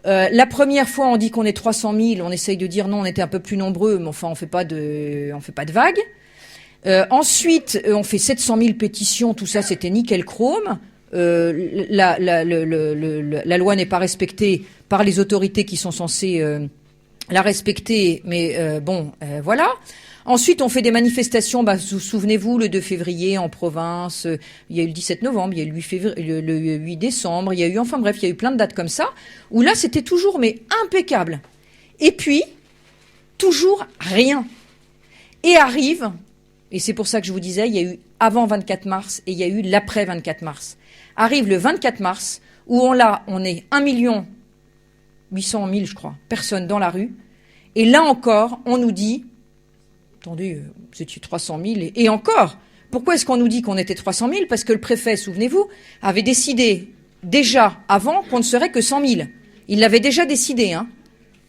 La première fois, on dit qu'on est 300 000, on essaye de dire non, on était un peu plus nombreux, mais enfin, on fait pas de vagues. Ensuite, on fait 700 000 pétitions, tout ça, c'était nickel chrome. La loi n'est pas respectée par les autorités qui sont censées la respecter, mais voilà. Ensuite, on fait des manifestations, souvenez-vous, le 2 février en province, il y a eu le 17 novembre, il y a eu le 8 décembre, il y a eu plein de dates comme ça, où là, c'était toujours, mais impeccable. Et puis, toujours rien. Et arrive, et c'est pour ça que je vous disais, il y a eu avant 24 mars et il y a eu l'après 24 mars. Arrive le 24 mars, où on est 1 800 000, je crois, personnes dans la rue, et là encore, on nous dit... Attendez, vous étiez 300 000 et encore. Pourquoi est-ce qu'on nous dit qu'on était 300 000 ? Parce que le préfet, souvenez-vous, avait décidé déjà avant qu'on ne serait que 100 000. Il l'avait déjà décidé, hein.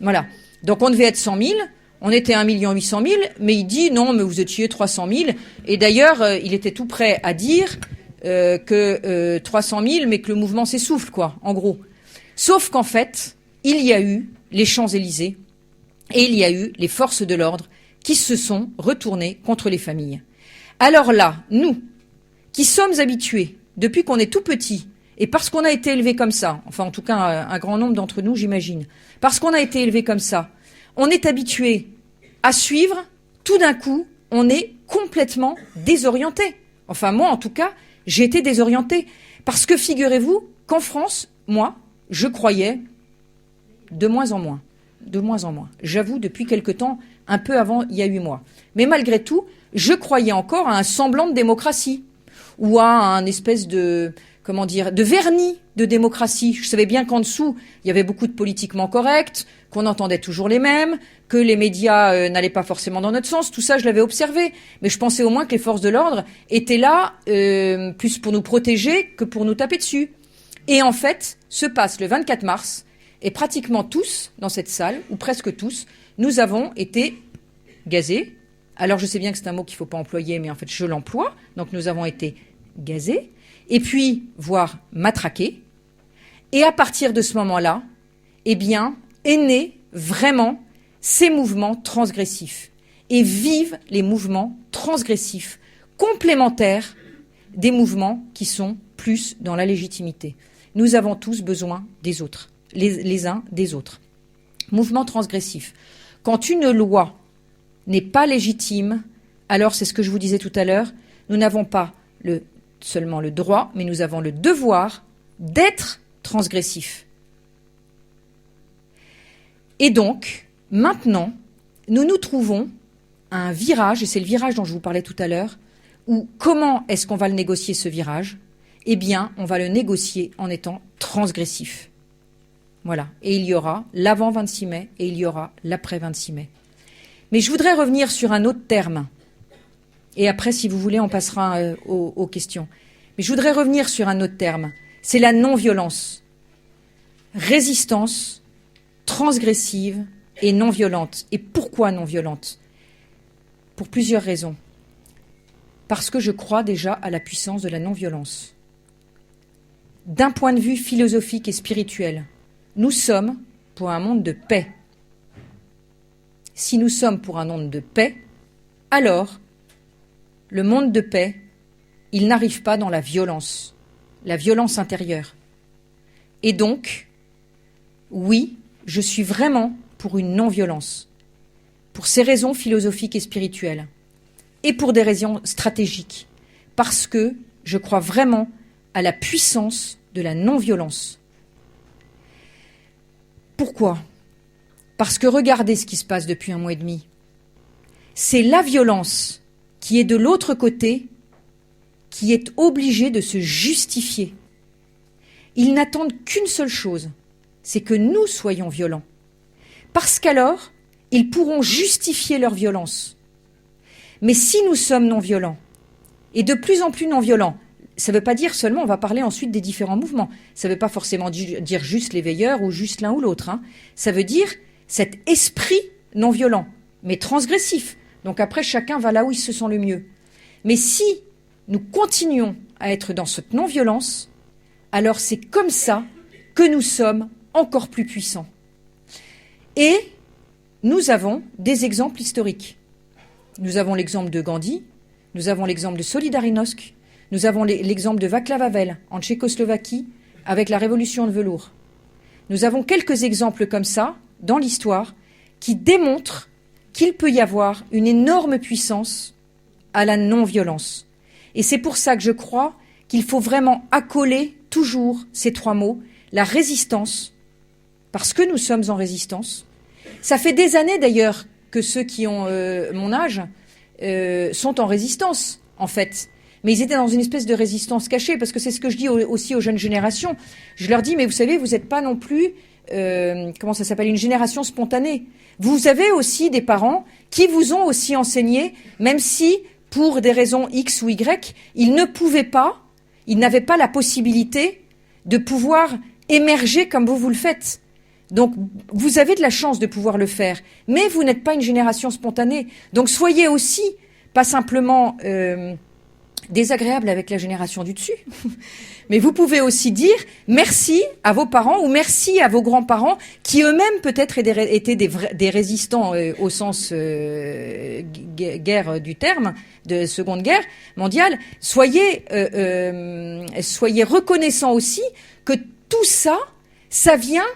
Voilà. Donc on devait être 100 000, on était 1 800 000, mais il dit non, mais vous étiez 300 000. Et d'ailleurs, il était tout prêt à dire que 300 000, mais que le mouvement s'essouffle, quoi, en gros. Sauf qu'en fait, il y a eu les Champs-Élysées et il y a eu les forces de l'ordre qui se sont retournés contre les familles. Alors là, nous, qui sommes habitués, depuis qu'on est tout petit, et parce qu'on a été élevés comme ça, enfin en tout cas un grand nombre d'entre nous, j'imagine, parce qu'on a été élevés comme ça, on est habitués à suivre, tout d'un coup, on est complètement désorienté. Enfin moi, en tout cas, j'ai été désorienté. Parce que figurez-vous qu'en France, moi, je croyais de moins en moins. De moins en moins. J'avoue, depuis quelque temps, un peu avant, il y a 8 mois. Mais malgré tout, je croyais encore à un semblant de démocratie ou à un espèce de, de vernis de démocratie. Je savais bien qu'en dessous, il y avait beaucoup de politiquement corrects, qu'on entendait toujours les mêmes, que les médias n'allaient pas forcément dans notre sens. Tout ça, je l'avais observé. Mais je pensais au moins que les forces de l'ordre étaient là plus pour nous protéger que pour nous taper dessus. Et en fait, se passe le 24 mars, et pratiquement tous dans cette salle, ou presque tous, nous avons été gazés. Alors je sais bien que c'est un mot qu'il ne faut pas employer, mais en fait je l'emploie. Donc nous avons été gazés, et puis voire matraqués. Et à partir de ce moment-là, eh bien, est né vraiment ces mouvements transgressifs. Et vivent les mouvements transgressifs, complémentaires des mouvements qui sont plus dans la légitimité. Nous avons tous besoin des autres. Les uns des autres. Mouvement transgressif. Quand une loi n'est pas légitime, alors c'est ce que je vous disais tout à l'heure, nous n'avons pas seulement le droit, mais nous avons le devoir d'être transgressifs. Et donc, maintenant, nous nous trouvons à un virage, et c'est le virage dont je vous parlais tout à l'heure, où comment est-ce qu'on va le négocier, ce virage ? Eh bien, on va le négocier en étant transgressif. Voilà. Et il y aura l'avant 26 mai et il y aura l'après 26 mai. Mais je voudrais revenir sur un autre terme. Et après, si vous voulez, on passera aux questions. Mais je voudrais revenir sur un autre terme. C'est la non-violence. Résistance transgressive et non-violente. Et pourquoi non-violente ? Pour plusieurs raisons. Parce que je crois déjà à la puissance de la non-violence. D'un point de vue philosophique et spirituel, nous sommes pour un monde de paix. Si nous sommes pour un monde de paix, alors le monde de paix, il n'arrive pas dans la violence intérieure. Et donc, oui, je suis vraiment pour une non-violence, pour ces raisons philosophiques et spirituelles, et pour des raisons stratégiques, parce que je crois vraiment à la puissance de la non-violence. Pourquoi ? Parce que regardez ce qui se passe depuis 1 mois et demi. C'est la violence qui est de l'autre côté, qui est obligée de se justifier. Ils n'attendent qu'une seule chose, c'est que nous soyons violents. Parce qu'alors, ils pourront justifier leur violence. Mais si nous sommes non-violents, et de plus en plus non-violents, ça ne veut pas dire seulement, on va parler ensuite des différents mouvements. Ça ne veut pas forcément dire juste les veilleurs ou juste l'un ou l'autre. Hein. Ça veut dire cet esprit non-violent, mais transgressif. Donc après, chacun va là où il se sent le mieux. Mais si nous continuons à être dans cette non-violence, alors c'est comme ça que nous sommes encore plus puissants. Et nous avons des exemples historiques. Nous avons l'exemple de Gandhi, nous avons l'exemple de Solidarnosc, nous avons l'exemple de Václav Havel en Tchécoslovaquie avec la révolution de velours. Nous avons quelques exemples comme ça dans l'histoire qui démontrent qu'il peut y avoir une énorme puissance à la non-violence. Et c'est pour ça que je crois qu'il faut vraiment accoler toujours ces trois mots, la résistance, parce que nous sommes en résistance. Ça fait des années d'ailleurs que ceux qui ont mon âge sont en résistance, en fait. Mais ils étaient dans une espèce de résistance cachée, parce que c'est ce que je dis aussi aux jeunes générations. Je leur dis, mais vous savez, vous n'êtes pas non plus, comment ça s'appelle, une génération spontanée. Vous avez aussi des parents qui vous ont aussi enseigné, même si, pour des raisons X ou Y, ils ne pouvaient pas, ils n'avaient pas la possibilité de pouvoir émerger comme vous le faites. Donc, vous avez de la chance de pouvoir le faire, mais vous n'êtes pas une génération spontanée. Donc, soyez aussi, pas simplement désagréable avec la génération du dessus, mais vous pouvez aussi dire merci à vos parents ou merci à vos grands-parents qui eux-mêmes peut-être étaient des résistants au sens guerre du terme, de Seconde Guerre mondiale. Soyez reconnaissants aussi que tout ça, ça vient,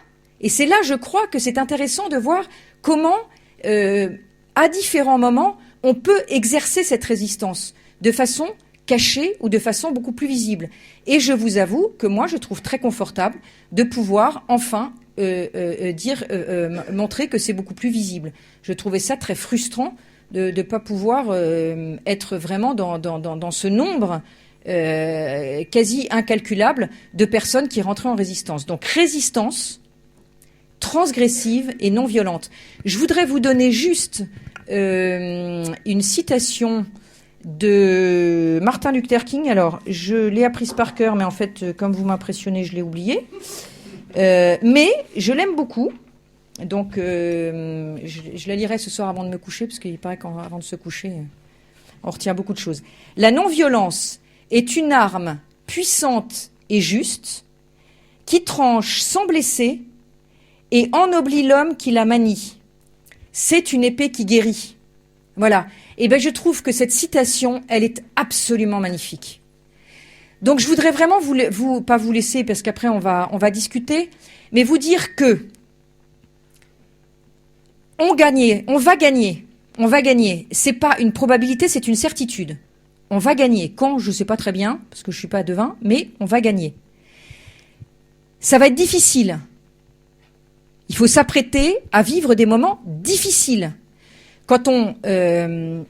et c'est là, je crois, que c'est intéressant de voir comment, à différents moments, on peut exercer cette résistance de façon cachée ou de façon beaucoup plus visible. Et je vous avoue que moi, je trouve très confortable de pouvoir enfin montrer que c'est beaucoup plus visible. Je trouvais ça très frustrant de ne pas pouvoir être vraiment dans ce nombre quasi incalculable de personnes qui rentraient en résistance. Donc résistance transgressive et non violente. Je voudrais vous donner juste une citation de Martin Luther King. Alors, je l'ai apprise par cœur, mais en fait, comme vous m'impressionnez, je l'ai oublié. Mais je l'aime beaucoup. Donc, je la lirai ce soir avant de me coucher, parce qu'il paraît qu'avant de se coucher, on retient beaucoup de choses. La non-violence est une arme puissante et juste qui tranche sans blesser et ennoblit l'homme qui la manie. C'est une épée qui guérit. Voilà. Et bien, je trouve que cette citation, elle est absolument magnifique. Donc, je voudrais vraiment pas vous laisser, parce qu'après, on va discuter, mais vous dire que on va gagner. C'est pas une probabilité, c'est une certitude. On va gagner. Quand, je sais pas très bien, parce que je suis pas devin, mais on va gagner. Ça va être difficile. Il faut s'apprêter à vivre des moments difficiles. Quand les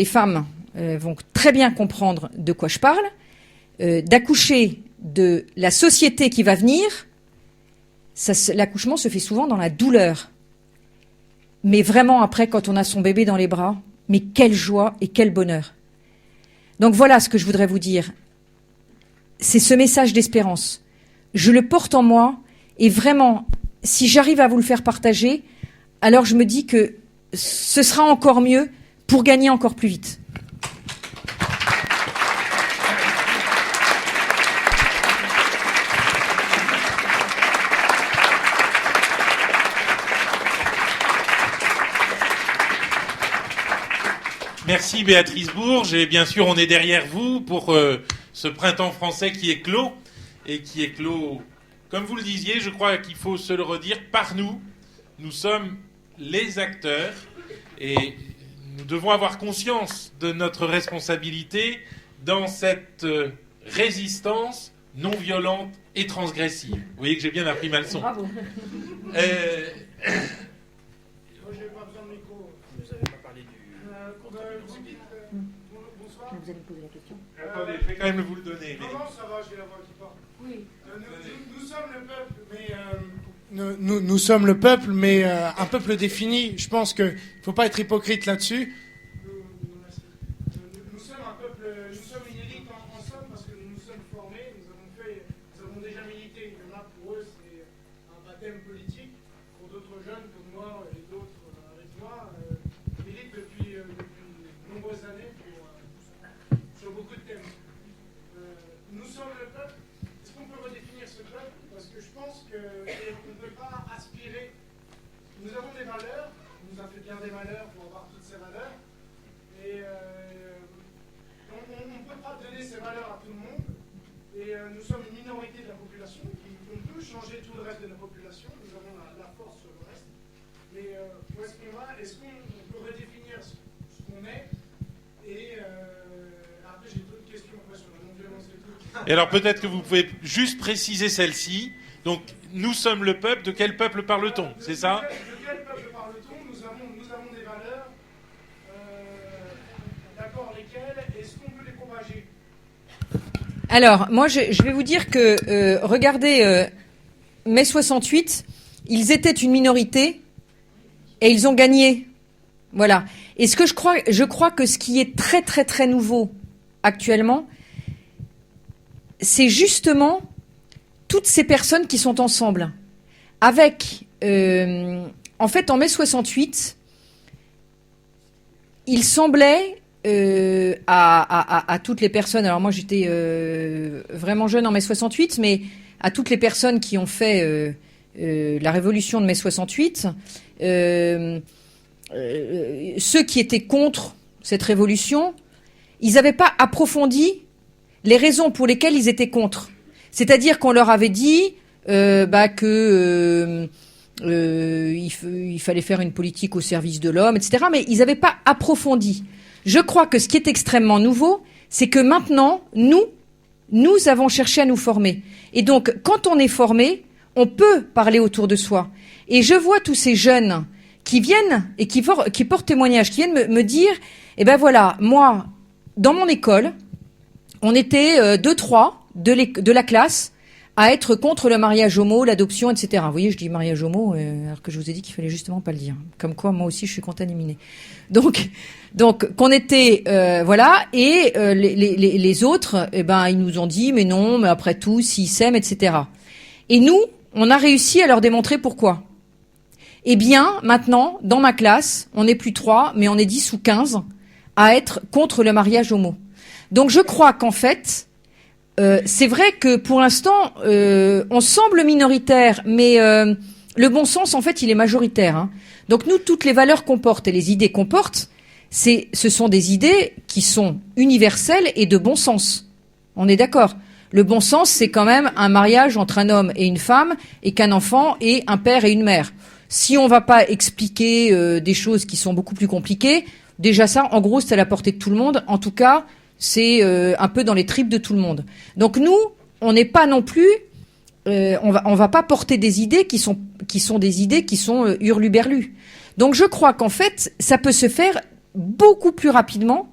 femmes vont très bien comprendre de quoi je parle, d'accoucher de la société qui va venir, l'accouchement se fait souvent dans la douleur. Mais vraiment après, quand on a son bébé dans les bras, mais quelle joie et quel bonheur. Donc voilà ce que je voudrais vous dire. C'est ce message d'espérance. Je le porte en moi, et vraiment, si j'arrive à vous le faire partager, alors je me dis que ce sera encore mieux pour gagner encore plus vite. Merci Béatrice Bourges, et bien sûr on est derrière vous pour ce printemps français qui est clos, et qui est clos, comme vous le disiez, je crois qu'il faut se le redire, par nous. Nous sommes les acteurs, et nous devons avoir conscience de notre responsabilité dans cette résistance non violente et transgressive. Vous voyez que j'ai bien appris ma leçon. Bravo. Vous allez me poser la question. Attendez, je vais quand même vous le donner. Mais... Non, ça va, j'ai la voix qui part. Oui. Nous sommes le peuple, mais nous sommes le peuple, mais un peuple défini. Je pense qu'il ne faut pas être hypocrite là-dessus. Nous sommes un peuple, nous sommes une élite en somme parce que nous nous sommes formés, nous avons déjà milité. Il y en a pour eux, c'est un baptême politique. Pour d'autres jeunes comme moi et d'autres avec moi, militent depuis de nombreuses années sur bien des malheurs pour avoir toutes ces valeurs. Et on ne peut pas donner ces valeurs à tout le monde. Et nous sommes une minorité de la population. On peut changer tout le reste de la population. Nous avons la force sur le reste. Mais où est-ce qu'on va? Est-ce qu'on peut redéfinir ce qu'on est? Et après, j'ai d'autres questions sur la non-violence et tout. Et alors peut-être que vous pouvez juste préciser celle-ci. Donc, nous sommes le peuple. De quel peuple parle-t-on? C'est ça? De quel peuple parle-t-on? Nous avons des valeurs. D'accord, lesquelles? Est-ce qu'on peut les propager? Alors, moi, je vais vous dire que, regardez, mai 68, ils étaient une minorité et ils ont gagné. Voilà. Et je crois que ce qui est très, très, très nouveau actuellement, c'est justement toutes ces personnes qui sont ensemble. Avec, en fait, en mai 68, il semblait à toutes les personnes, alors moi j'étais vraiment jeune en mai 68, mais à toutes les personnes qui ont fait la révolution de mai 68, ceux qui étaient contre cette révolution, ils n'avaient pas approfondi les raisons pour lesquelles ils étaient contre. C'est-à-dire qu'on leur avait dit que il fallait faire une politique au service de l'homme, etc. Mais ils n'avaient pas approfondi. Je crois que ce qui est extrêmement nouveau, c'est que maintenant, nous avons cherché à nous former. Et donc, quand on est formé, on peut parler autour de soi. Et je vois tous ces jeunes qui viennent et qui portent témoignage, qui viennent me dire, eh ben voilà, moi, dans mon école, on était 2-3 de la classe à être contre le mariage homo, l'adoption, etc. Vous voyez, je dis mariage homo, alors que je vous ai dit qu'il fallait justement pas le dire. Comme quoi, moi aussi, je suis contaminée. Donc, qu'on était, voilà, et les autres, eh ben, ils nous ont dit, mais non, mais après tout, s'ils s'aiment, etc. Et nous, on a réussi à leur démontrer pourquoi. Eh bien, maintenant, dans ma classe, on n'est plus 3, mais on est 10 ou 15 à être contre le mariage homo. Donc, je crois qu'en fait, c'est vrai que pour l'instant, on semble minoritaire, mais le bon sens, en fait, il est majoritaire. Hein. Donc nous, toutes les valeurs qu'on porte et les idées qu'on porte, ce sont des idées qui sont universelles et de bon sens. On est d'accord. Le bon sens, c'est quand même un mariage entre un homme et une femme, et qu'un enfant et un père et une mère. Si on va pas expliquer des choses qui sont beaucoup plus compliquées, déjà ça, en gros, c'est à la portée de tout le monde. En tout cas, c'est un peu dans les tripes de tout le monde. Donc nous, on n'est pas non plus, on va pas porter des idées qui sont des idées qui sont hurluberlues. Donc je crois qu'en fait, ça peut se faire beaucoup plus rapidement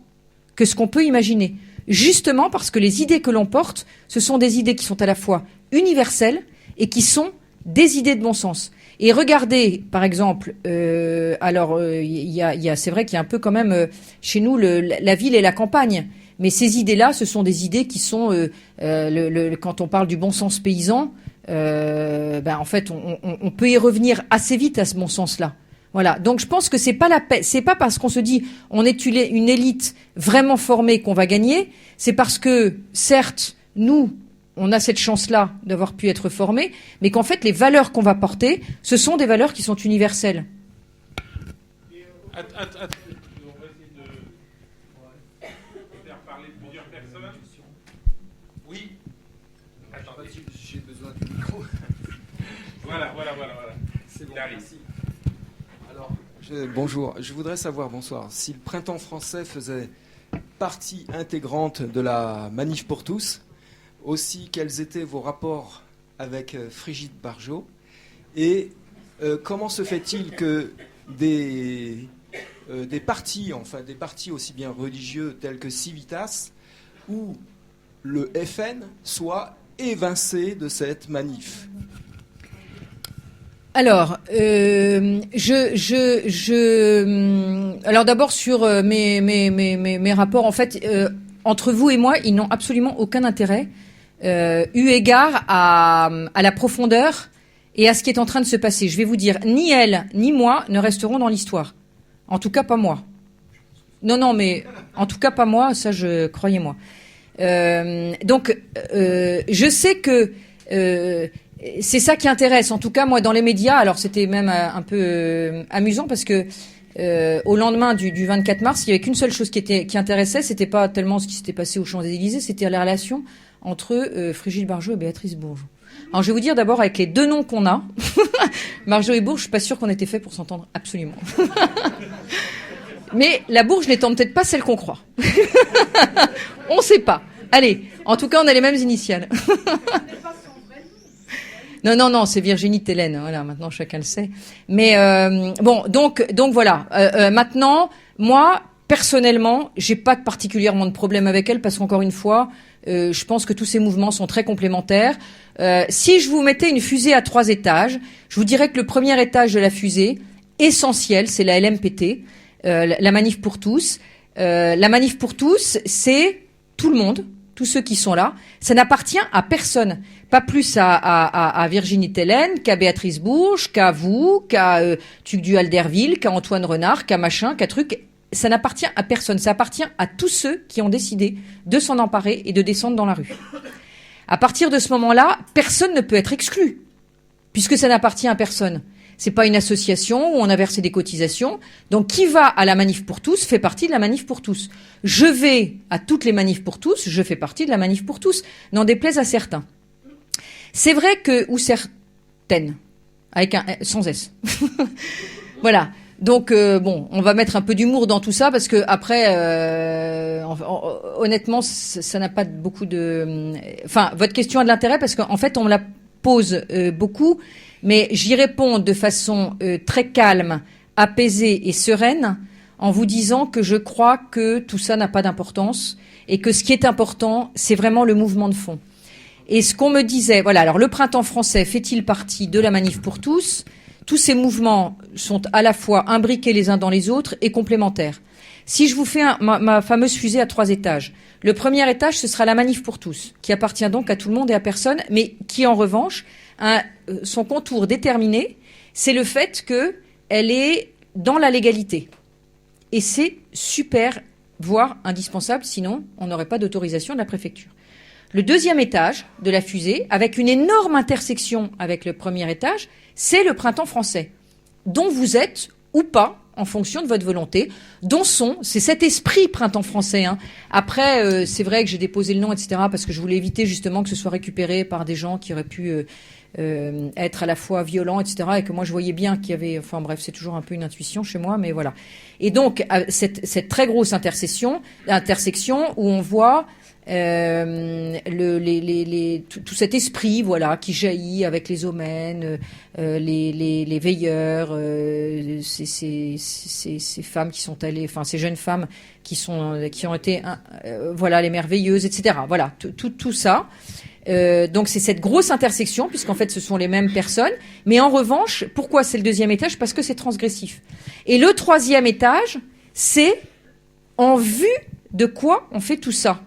que ce qu'on peut imaginer. Justement parce que les idées que l'on porte, ce sont des idées qui sont à la fois universelles et qui sont des idées de bon sens. Et regardez, par exemple, alors c'est vrai qu'il y a un peu quand même chez nous la ville et la campagne. Mais ces idées-là, ce sont des idées qui sont, quand on parle du bon sens paysan, en fait, on peut y revenir assez vite à ce bon sens-là. Voilà. Donc, je pense que c'est pas parce qu'on se dit on est une élite vraiment formée qu'on va gagner. C'est parce que, certes, nous, on a cette chance-là d'avoir pu être formés, mais qu'en fait, les valeurs qu'on va porter, ce sont des valeurs qui sont universelles. Oui. Attendez, j'ai besoin du micro. Voilà. C'est bon, merci. Alors, bonjour. Je voudrais savoir, bonsoir, si le Printemps français faisait partie intégrante de la Manif pour tous, aussi quels étaient vos rapports avec Frigide Barjot, et comment se fait-il que des partis, enfin des partis aussi bien religieux tels que Civitas ou le FN soient évincés de cette manif? Alors, alors d'abord sur mes rapports, en fait, entre vous et moi, ils n'ont absolument aucun intérêt, eu égard à la profondeur et à ce qui est en train de se passer. Je vais vous dire, ni elle, ni moi ne resteront dans l'histoire. En tout cas, pas moi. Non, mais en tout cas, pas moi, ça, croyez-moi. Donc, je sais que c'est ça qui intéresse. En tout cas, moi, dans les médias, alors c'était même un peu amusant parce que au lendemain du 24 mars, il y avait qu'une seule chose qui intéressait, c'était pas tellement ce qui s'était passé aux Champs-Élysées, c'était la relation entre Frigile Barjot et Béatrice Bourges. Alors je vais vous dire d'abord, avec les deux noms qu'on a, Barjot et Bourges, je suis pas sûre qu'on était fait pour s'entendre absolument. Mais la Bourges n'étant peut-être pas celle qu'on croit. On sait pas. Allez, en tout cas, on a les mêmes initiales. Non, c'est Virginie Télène. Voilà, maintenant chacun le sait. Mais bon, donc voilà. Maintenant, moi, personnellement, j'ai pas particulièrement de problème avec elle parce qu'encore une fois, je pense que tous ces mouvements sont très complémentaires. Si je vous mettais une fusée à 3 étages, je vous dirais que le premier étage de la fusée, essentiel, c'est la LMPT, la Manif pour tous. La Manif pour tous, c'est tout le monde, tous ceux qui sont là. Ça n'appartient à personne. Pas plus à Virginie Télène, qu'à Béatrice Bourges, qu'à vous, qu'à Tugdual Alderville, qu'à Antoine Renard, qu'à machin, qu'à truc. Ça n'appartient à personne. Ça appartient à tous ceux qui ont décidé de s'en emparer et de descendre dans la rue. À partir de ce moment-là, personne ne peut être exclu, puisque ça n'appartient à personne. C'est pas une association où on a versé des cotisations. Donc, qui va à la Manif pour tous fait partie de la Manif pour tous. Je vais à toutes les Manifs pour tous, je fais partie de la Manif pour tous. N'en déplaise à certains. C'est vrai que, ou certaines, avec sans S. Voilà. Donc, bon, on va mettre un peu d'humour dans tout ça parce que après, honnêtement, ça n'a pas beaucoup de. Enfin, votre question a de l'intérêt parce qu'en fait, on me la pose beaucoup, mais j'y réponds de façon très calme, apaisée et sereine, en vous disant que je crois que tout ça n'a pas d'importance et que ce qui est important, c'est vraiment le mouvement de fond. Et ce qu'on me disait, voilà, alors le printemps français fait-il partie de la Manif pour tous ? Tous ces mouvements sont à la fois imbriqués les uns dans les autres et complémentaires. Si je vous fais ma fameuse fusée à 3 étages, le premier étage, ce sera la Manif pour tous, qui appartient donc à tout le monde et à personne, mais qui, en revanche, a son contour déterminé, c'est le fait qu'elle est dans la légalité. Et c'est super, voire indispensable, sinon on n'aurait pas d'autorisation de la préfecture. Le deuxième étage de la fusée, avec une énorme intersection avec le premier étage, c'est le printemps français, dont vous êtes ou pas, en fonction de votre volonté, c'est cet esprit printemps français. Hein. Après, c'est vrai que j'ai déposé le nom, etc., parce que je voulais éviter justement que ce soit récupéré par des gens qui auraient pu être à la fois violents, etc., et que moi je voyais bien qu'il y avait, enfin bref, c'est toujours un peu une intuition chez moi, mais voilà. Et donc, cette très grosse intersection où on voit tout cet esprit, voilà, qui jaillit avec les omens, les veilleurs, ces femmes qui sont allées, enfin ces jeunes femmes qui ont été, voilà, les merveilleuses, etc. Voilà, tout ça. Donc c'est cette grosse intersection, puisqu'en fait ce sont les mêmes personnes. Mais en revanche, pourquoi c'est le deuxième étage ? Parce que c'est transgressif. Et le troisième étage, c'est en vue de quoi on fait tout ça.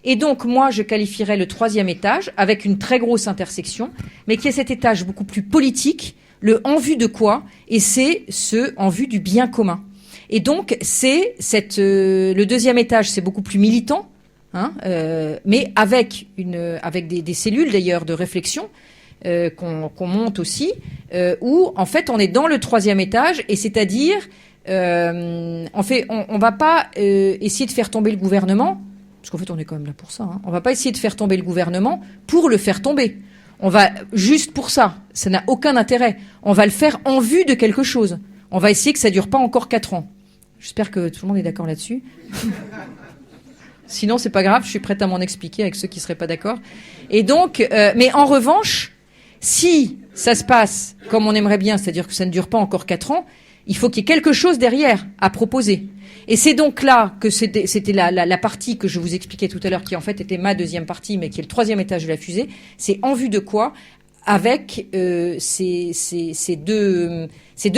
Et donc, moi, je qualifierais le troisième étage avec une très grosse intersection, mais qui est cet étage beaucoup plus politique, le en vue de quoi, et c'est ce en vue du bien commun. Et donc, c'est le deuxième étage, c'est beaucoup plus militant, hein, mais avec des cellules d'ailleurs de réflexion qu'on monte aussi, où en fait on est dans le troisième étage, et c'est-à-dire, on va pas essayer de faire tomber le gouvernement. Parce qu'en fait, on est quand même là pour ça. Hein. On va pas essayer de faire tomber le gouvernement pour le faire tomber. On va juste pour ça. Ça n'a aucun intérêt. On va le faire en vue de quelque chose. On va essayer que ça dure pas encore 4 ans. J'espère que tout le monde est d'accord là-dessus. Sinon, c'est pas grave. Je suis prête à m'en expliquer avec ceux qui seraient pas d'accord. Et donc, mais en revanche, si ça se passe comme on aimerait bien, c'est-à-dire que ça ne dure pas encore 4 ans, il faut qu'il y ait quelque chose derrière à proposer. Et c'est donc là que c'était la partie que je vous expliquais tout à l'heure, qui en fait était ma deuxième partie, mais qui est le troisième étage de la fusée. C'est en vue de quoi, avec ces deux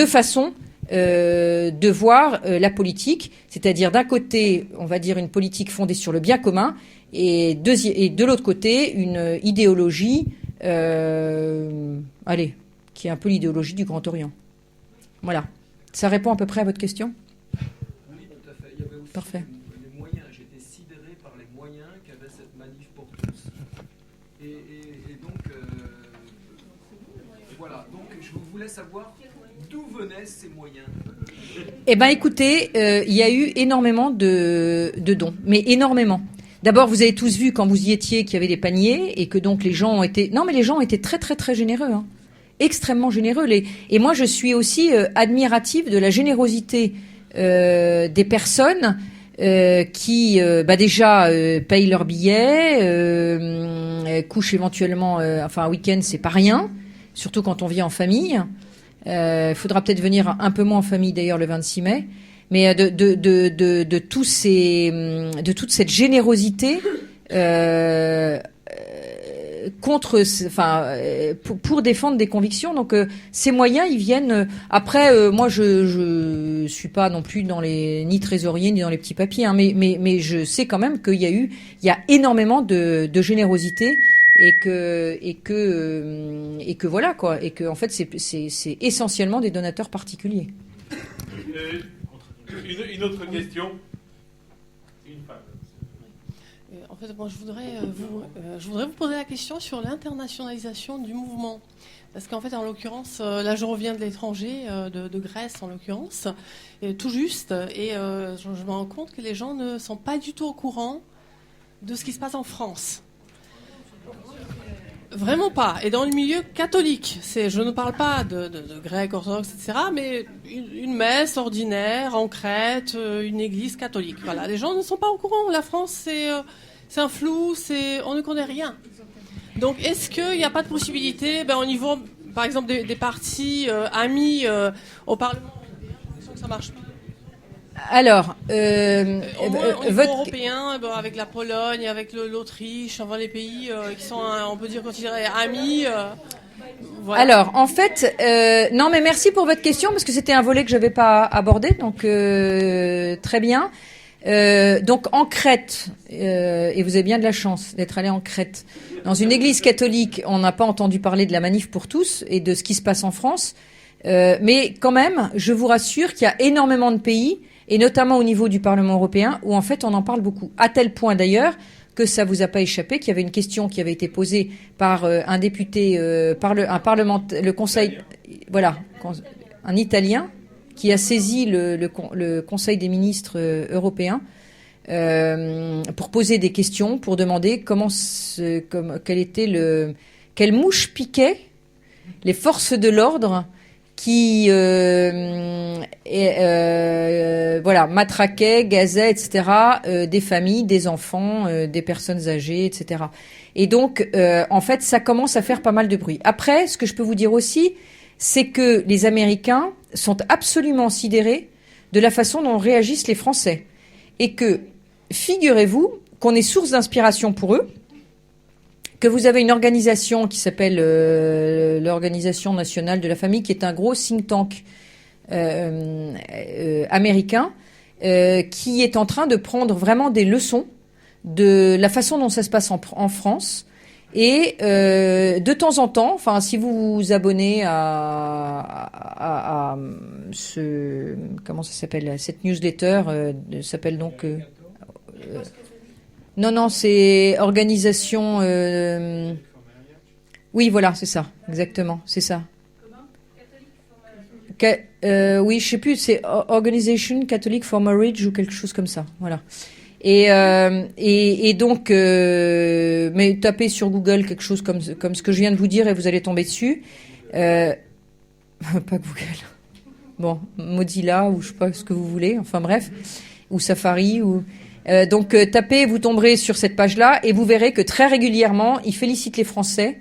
façons de voir la politique, c'est-à-dire d'un côté, on va dire une politique fondée sur le bien commun, et de l'autre côté, une idéologie, qui est un peu l'idéologie du Grand Orient. Voilà. Ça répond à peu près à votre question ? Oui, tout à fait. Il y avait aussi Parfait. les moyens. J'étais sidéré par les moyens qu'avait cette Manif pour tous. Et donc, voilà. Donc, je voulais savoir d'où venaient ces moyens? Eh bien, écoutez, il y a eu énormément de dons, mais énormément. D'abord, vous avez tous vu quand vous y étiez qu'il y avait des paniers et que donc les gens ont été... Non, mais les gens ont été très, très, très généreux, hein. Extrêmement généreux. Et moi, je suis aussi admirative de la générosité des personnes qui, déjà, payent leurs billets, couchent éventuellement... un week-end, c'est pas rien, surtout quand on vit en famille. Il faudra peut-être venir un peu moins en famille d'ailleurs le 26 mai, mais de toute cette générosité pour défendre des convictions. Donc ces moyens, ils viennent. Après, moi, je suis pas non plus ni trésorier ni dans les petits papiers, hein, mais je sais quand même qu'il y a énormément de générosité. Et que voilà quoi, et que en fait c'est essentiellement des donateurs particuliers. Une autre question. Une femme. En fait, moi, je voudrais vous poser la question sur l'internationalisation du mouvement. Parce qu'en fait, en l'occurrence, là, je reviens de l'étranger, de Grèce en l'occurrence, tout juste, et je me rends compte que les gens ne sont pas du tout au courant de ce qui se passe en France. Vraiment pas. Et dans le milieu catholique, je ne parle pas de grec, orthodoxe, etc., mais une messe ordinaire en Crète, une église catholique. Voilà, les gens ne sont pas au courant. La France, c'est un flou, on ne connaît rien. Donc, est-ce qu'il n'y a pas de possibilité, au niveau, par exemple, des partis amis au Parlement européen, que ça marche pas? Alors, au niveau européen, avec la Pologne, avec l'Autriche, enfin les pays qui sont, on peut dire, considérés amis. Voilà. Alors, en fait, non, mais merci pour votre question parce que c'était un volet que je n'avais pas abordé, donc très bien. Donc en Crète, et vous avez bien de la chance d'être allé en Crète, dans une église catholique, on n'a pas entendu parler de la manif pour tous et de ce qui se passe en France, mais quand même, je vous rassure qu'il y a énormément de pays, et notamment au niveau du Parlement européen, où en fait on en parle beaucoup. À tel point d'ailleurs que ça vous a pas échappé qu'il y avait une question qui avait été posée par un député, un parlementaire, le Conseil, voilà, un Italien, qui a saisi le Conseil des ministres européens pour poser des questions, pour demander quelle mouche piquait les forces de l'ordre qui matraquaient, gazaient, etc., des familles, des enfants, des personnes âgées, etc. Et donc, en fait, ça commence à faire pas mal de bruit. Après, ce que je peux vous dire aussi, c'est que les Américains sont absolument sidérés de la façon dont réagissent les Français. Et que, figurez-vous, qu'on est source d'inspiration pour eux, que vous avez une organisation qui s'appelle l'Organisation nationale de la famille, qui est un gros think tank américain, qui est en train de prendre vraiment des leçons de la façon dont ça se passe en France. Et de temps en temps, enfin, si vous vous abonnez à comment ça s'appelle, cette newsletter, s'appelle donc non, c'est organisation. Oui, voilà, c'est ça, exactement, c'est ça. Oui, je sais plus, c'est Organisation Catholic for Marriage ou quelque chose comme ça, voilà. Et donc, mais tapez sur Google quelque chose comme ce que je viens de vous dire et vous allez tomber dessus. Pas Google. Bon, Mozilla ou je sais pas ce que vous voulez. Enfin bref, ou Safari ou. Donc tapez, vous tomberez sur cette page-là et vous verrez que très régulièrement, ils félicitent les Français.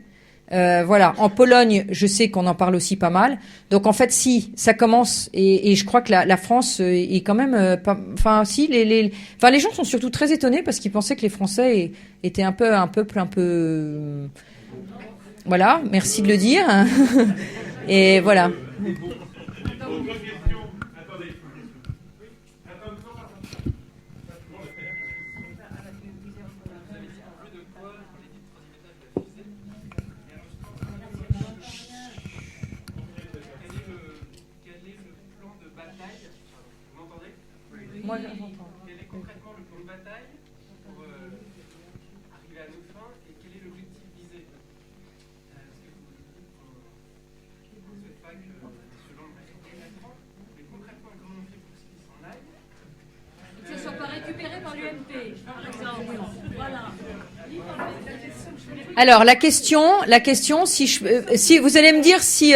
Voilà. En Pologne, je sais qu'on en parle aussi pas mal. Donc en fait, si ça commence et je crois que la France est quand même, enfin si les gens sont surtout très étonnés parce qu'ils pensaient que les Français étaient un peuple un peu, voilà. Merci de le dire. Et voilà. Moi, j'entends. Quel est concrètement le plan de bataille pour arriver à nos fins et quel est l'objectif visé? Est-ce que vous ne souhaitez pas que ce genre de Alors la question, si vous allez me dire si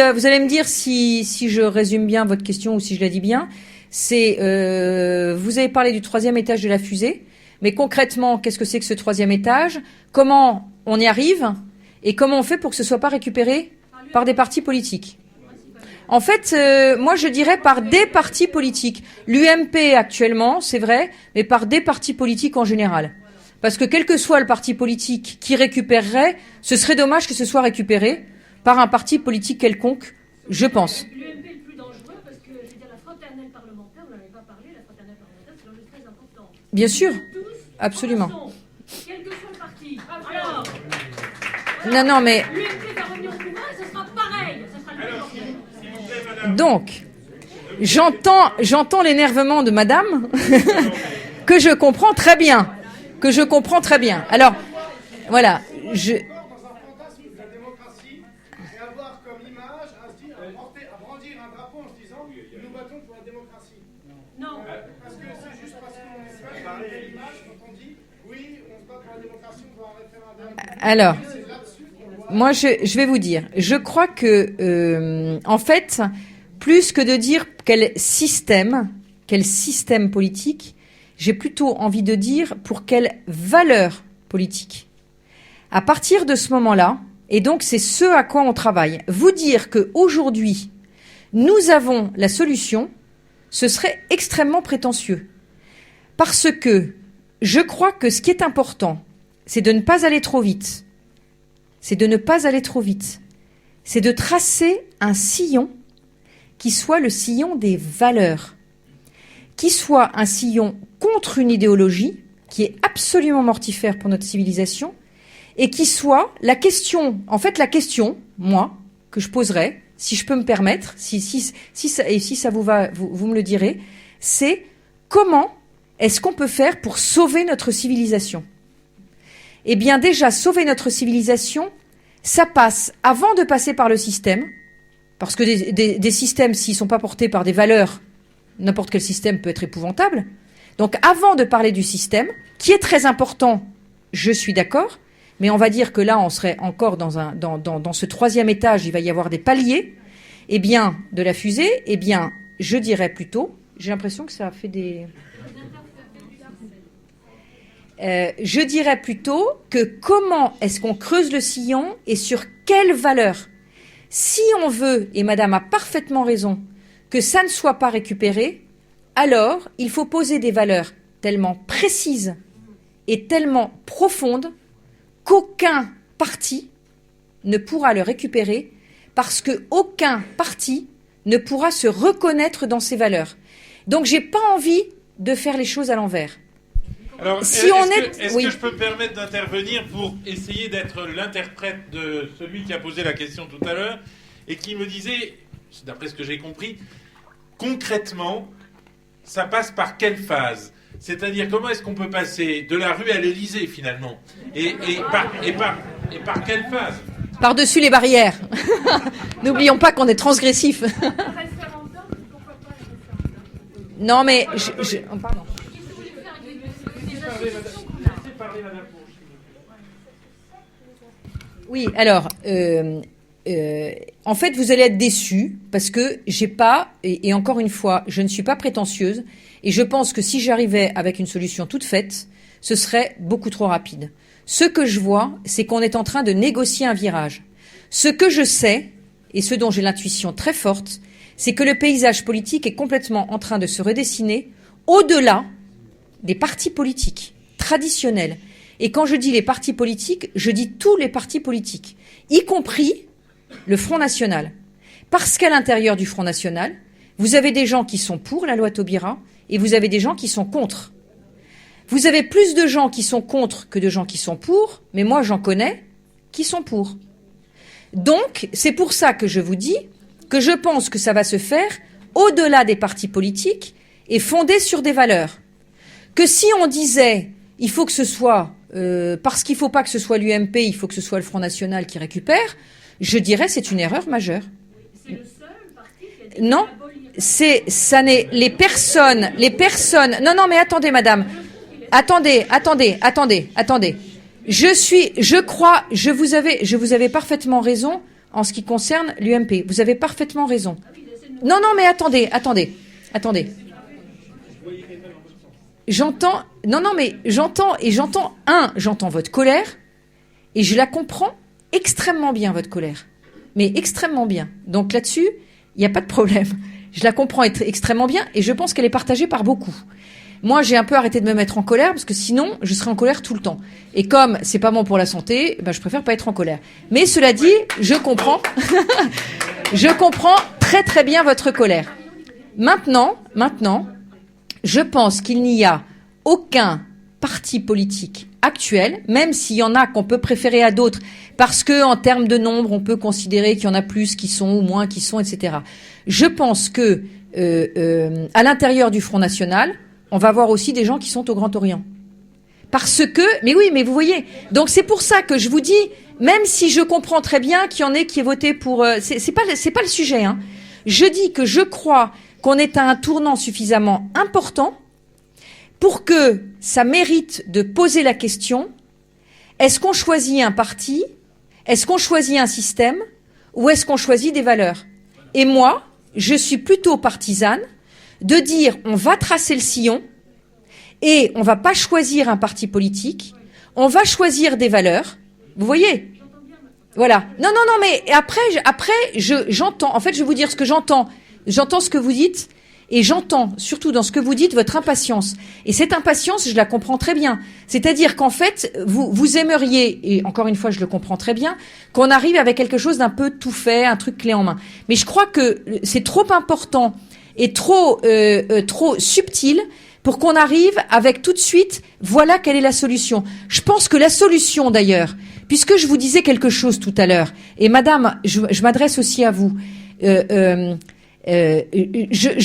je résume bien votre question ou si je la dis bien, c'est vous avez parlé du 3e étage de la fusée, mais concrètement, qu'est-ce que c'est que ce 3e étage? Comment on y arrive et comment on fait pour que ce soit pas récupéré par des partis politiques? En fait, moi je dirais par des partis politiques. L'UMP actuellement, c'est vrai, mais par des partis politiques en général. Parce que quel que soit le parti politique qui récupérerait, ce serait dommage que ce soit récupéré par un parti politique quelconque, je pense. L'UMP est le plus dangereux parce que, je veux dire, la fraternelle parlementaire, vous n'en avez pas parlé, la fraternelle parlementaire, c'est un enjeu très important. Bien sûr, Tous, absolument. quel que soit le parti. Alors, Non, mais l'UMP va revenir au pouvoir, ce sera pareil. Ce sera le même. donc, j'entends l'énervement de madame, que je comprends très bien. Alors, voilà, Dans un fantasme de la démocratie et avoir comme image à brandir un drapeau en se disant nous battons pour la démocratie. Non. Parce que c'est juste parce qu'on veut garder l'image quand on dit oui, on se bat pour la démocratie, on va un référendum. alors, C'est là-dessus qu'on voit. moi je vais vous dire, je crois que, en fait, plus que de dire quel système politique, j'ai plutôt envie de dire pour quelle valeur politique. À partir de ce moment-là, et donc c'est ce à quoi on travaille, vous dire qu'aujourd'hui, nous avons la solution, ce serait extrêmement prétentieux. Parce que je crois que ce qui est important, c'est de ne pas aller trop vite. C'est de tracer un sillon qui soit le sillon des valeurs, qui soit un sillon contre une idéologie qui est absolument mortifère pour notre civilisation, et qui soit la question, moi, que je poserais, si je peux me permettre, si ça vous va, vous me le direz, c'est comment est-ce qu'on peut faire pour sauver notre civilisation? Eh bien, déjà, sauver notre civilisation, ça passe, avant de passer par le système, parce que des systèmes, s'ils sont pas portés par des valeurs, n'importe quel système peut être épouvantable. Donc, avant de parler du système, qui est très important, je suis d'accord, mais on va dire que là, on serait encore dans ce 3e étage, il va y avoir des paliers, eh bien, de la fusée, eh bien, je dirais plutôt, j'ai l'impression que ça a fait des... je dirais plutôt que comment est-ce qu'on creuse le sillon et sur quelle valeur? Si on veut, et madame a parfaitement raison, que ça ne soit pas récupéré, alors il faut poser des valeurs tellement précises et tellement profondes qu'aucun parti ne pourra le récupérer parce qu'aucun parti ne pourra se reconnaître dans ces valeurs. Donc j'ai pas envie de faire les choses à l'envers. Alors, Si est-ce oui. que je peux me permettre d'intervenir pour essayer d'être l'interprète de celui qui a posé la question tout à l'heure et qui me disait, d'après ce que j'ai compris, concrètement, ça passe par quelle phase? C'est-à-dire, comment est-ce qu'on peut passer de la rue à l'Élysée, finalement? Et par quelle phase? Par-dessus les barrières. N'oublions pas qu'on est transgressif. Non, mais... pardon. Oui, alors, en fait, vous allez être déçus parce que j'ai pas, et encore une fois, je ne suis pas prétentieuse, et je pense que si j'arrivais avec une solution toute faite, ce serait beaucoup trop rapide. Ce que je vois, c'est qu'on est en train de négocier un virage. Ce que je sais, et ce dont j'ai l'intuition très forte, c'est que le paysage politique est complètement en train de se redessiner au-delà des partis politiques traditionnels. Et quand je dis les partis politiques, je dis tous les partis politiques, y compris le Front National. Parce qu'à l'intérieur du Front National, vous avez des gens qui sont pour la loi Taubira et vous avez des gens qui sont contre. Vous avez plus de gens qui sont contre que de gens qui sont pour, mais moi j'en connais qui sont pour. Donc, c'est pour ça que je vous dis que je pense que ça va se faire au-delà des partis politiques et fondé sur des valeurs. Que si on disait, il faut que ce soit, parce qu'il ne faut pas que ce soit l'UMP, il faut que ce soit le Front National qui récupère, je dirais c'est une erreur majeure. C'est le seul parti qui a dit Non, ça n'est les personnes. Non, mais attendez, madame. Attendez. Je vous avais parfaitement raison en ce qui concerne l'UMP. Vous avez parfaitement raison. Non, mais attendez. J'entends votre colère et je la comprends extrêmement bien, votre colère. Mais extrêmement bien. Donc là-dessus, il n'y a pas de problème. Je la comprends extrêmement bien et je pense qu'elle est partagée par beaucoup. Moi, j'ai un peu arrêté de me mettre en colère parce que sinon, je serais en colère tout le temps. Et comme c'est pas bon pour la santé, je préfère pas être en colère. Mais cela dit, je comprends. Je comprends très très bien votre colère. Maintenant, je pense qu'il n'y a aucun parti politique actuel, même s'il y en a qu'on peut préférer à d'autres, parce que en termes de nombre, on peut considérer qu'il y en a plus qui sont ou moins qui sont, etc. Je pense que à l'intérieur du Front National, on va voir aussi des gens qui sont au Grand Orient. Parce que, mais vous voyez. Donc c'est pour ça que je vous dis, même si je comprends très bien qu'il y en ait qui aient voté pour, c'est pas le sujet, hein. Je dis que je crois qu'on est à un tournant suffisamment important pour que ça mérite de poser la question, est-ce qu'on choisit un parti, est-ce qu'on choisit un système, ou est-ce qu'on choisit des valeurs? Et moi, je suis plutôt partisane de dire on va tracer le sillon et on va pas choisir un parti politique, on va choisir des valeurs. Vous voyez? Voilà. Non, mais après, j'entends. En fait, je vais vous dire ce que j'entends. J'entends ce que vous dites et j'entends surtout dans ce que vous dites votre impatience. Et cette impatience, je la comprends très bien. C'est-à-dire qu'en fait, vous aimeriez, et encore une fois, je le comprends très bien, qu'on arrive avec quelque chose d'un peu tout fait, un truc clé en main. Mais je crois que c'est trop important et trop subtil pour qu'on arrive avec tout de suite, voilà quelle est la solution. Je pense que la solution d'ailleurs, puisque je vous disais quelque chose tout à l'heure, et madame, je m'adresse aussi à vous, je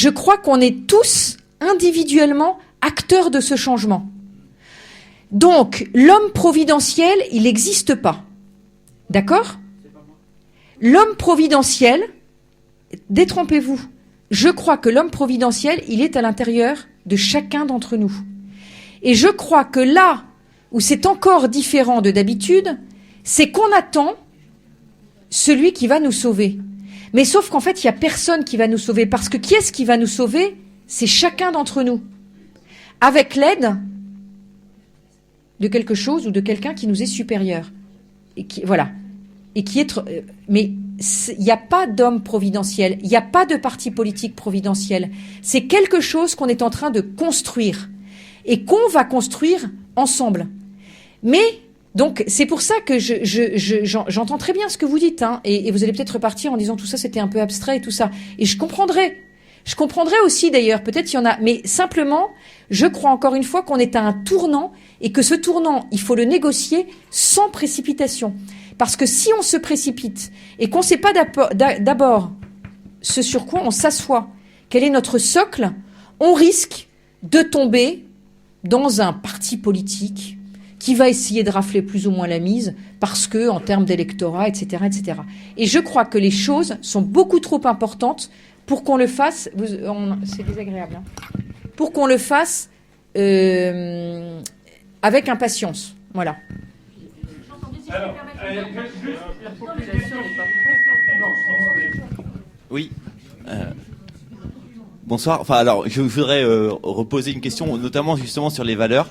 crois qu'on est tous individuellement acteurs de ce changement. Donc, l'homme providentiel, il n'existe pas. D'accord? L'homme providentiel, détrompez-vous. Je crois que l'homme providentiel, il est à l'intérieur de chacun d'entre nous. Et je crois que là où c'est encore différent de d'habitude, c'est qu'on attend celui qui va nous sauver. Mais sauf qu'en fait, il n'y a personne qui va nous sauver. Parce que qui est-ce qui va nous sauver? C'est chacun d'entre nous. Avec l'aide de quelque chose ou de quelqu'un qui nous est supérieur. Et qui, voilà. Et qui est... mais il n'y a pas d'homme providentiel. Il n'y a pas de parti politique providentiel. C'est quelque chose qu'on est en train de construire. Et qu'on va construire ensemble. Mais... donc, c'est pour ça que j'entends très bien ce que vous dites, hein, et vous allez peut-être repartir en disant tout ça, c'était un peu abstrait et tout ça. Et je comprendrai. Je comprendrai aussi, d'ailleurs, peut-être il y en a, mais simplement, je crois encore une fois qu'on est à un tournant, et que ce tournant, il faut le négocier sans précipitation. Parce que si on se précipite, et qu'on ne sait pas d'abord ce sur quoi on s'assoit, quel est notre socle, on risque de tomber dans un parti politique qui va essayer de rafler plus ou moins la mise, parce que, en termes d'électorat, etc., etc. Et je crois que les choses sont beaucoup trop importantes pour qu'on le fasse, c'est désagréable, hein, pour qu'on le fasse avec impatience. Voilà. Alors, oui. Bonsoir. Enfin, alors, je voudrais reposer une question, notamment justement sur les valeurs.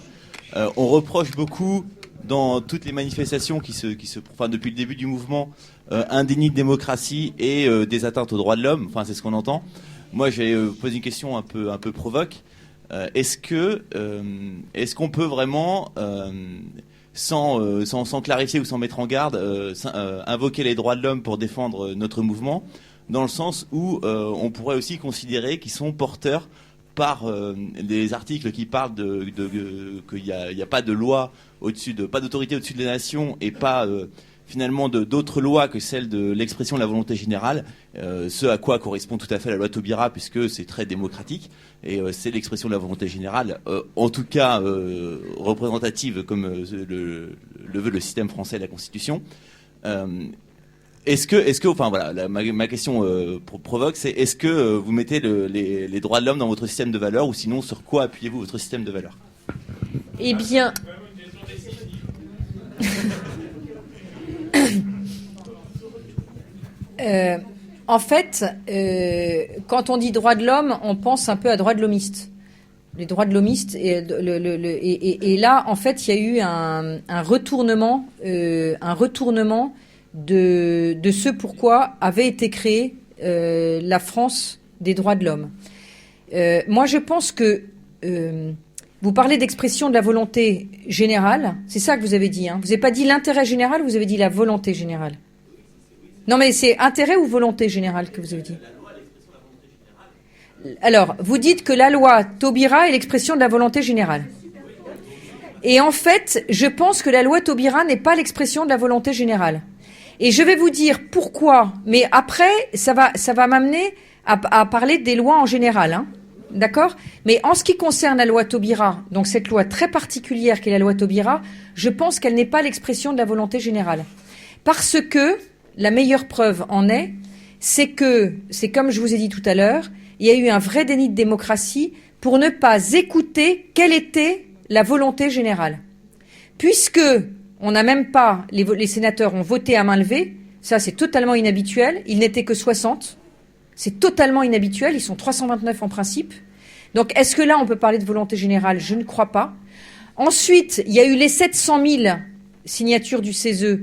On reproche beaucoup dans toutes les manifestations enfin, depuis le début du mouvement, un déni de démocratie et des atteintes aux droits de l'homme. Enfin, c'est ce qu'on entend. Moi, j'ai posé une question un peu provoque. Est-ce qu'on peut vraiment, sans clarifier ou sans mettre en garde, invoquer les droits de l'homme pour défendre notre mouvement, dans le sens où on pourrait aussi considérer qu'ils sont porteurs par des articles qui parlent qu'il n'y a pas de loi pas d'autorité au-dessus de la nation et pas finalement d'autres lois que celle de l'expression de la volonté générale, ce à quoi correspond tout à fait la loi Taubira, puisque c'est très démocratique et c'est l'expression de la volonté générale, en tout cas représentative comme le veut le système français et la Constitution. Est-ce que, enfin voilà, ma question provoque, c'est est-ce que vous mettez les droits de l'homme dans votre système de valeurs, ou sinon sur quoi appuyez-vous votre système de valeurs? Eh bien, Vraiment une question décisive. en fait, quand on dit droits de l'homme, on pense un peu à droits de l'homiste. Les droits de l'homiste et là, en fait, il y a eu un retournement de ce pourquoi avait été créée la France des droits de l'homme. Moi, je pense que vous parlez d'expression de la volonté générale. C'est ça que vous avez dit. Hein. Vous n'avez pas dit l'intérêt général, vous avez dit la volonté générale. Non, mais c'est intérêt ou volonté générale que vous avez dit? Alors, vous dites que la loi Taubira est l'expression de la volonté générale. Et en fait, je pense que la loi Taubira n'est pas l'expression de la volonté générale. Et je vais vous dire pourquoi. Mais après, ça va m'amener à parler des lois en général. Hein. D'accord? Mais en ce qui concerne la loi Taubira, donc cette loi très particulière qu'est la loi Taubira, je pense qu'elle n'est pas l'expression de la volonté générale. Parce que la meilleure preuve en est, c'est que, c'est comme je vous ai dit tout à l'heure, il y a eu un vrai déni de démocratie pour ne pas écouter quelle était la volonté générale. Puisque on n'a même pas, les sénateurs ont voté à main levée, ça c'est totalement inhabituel, ils n'étaient que 60, c'est totalement inhabituel, ils sont 329 en principe. Donc est-ce que là on peut parler de volonté générale? Je ne crois pas. Ensuite, il y a eu les 700 000 signatures du CESE.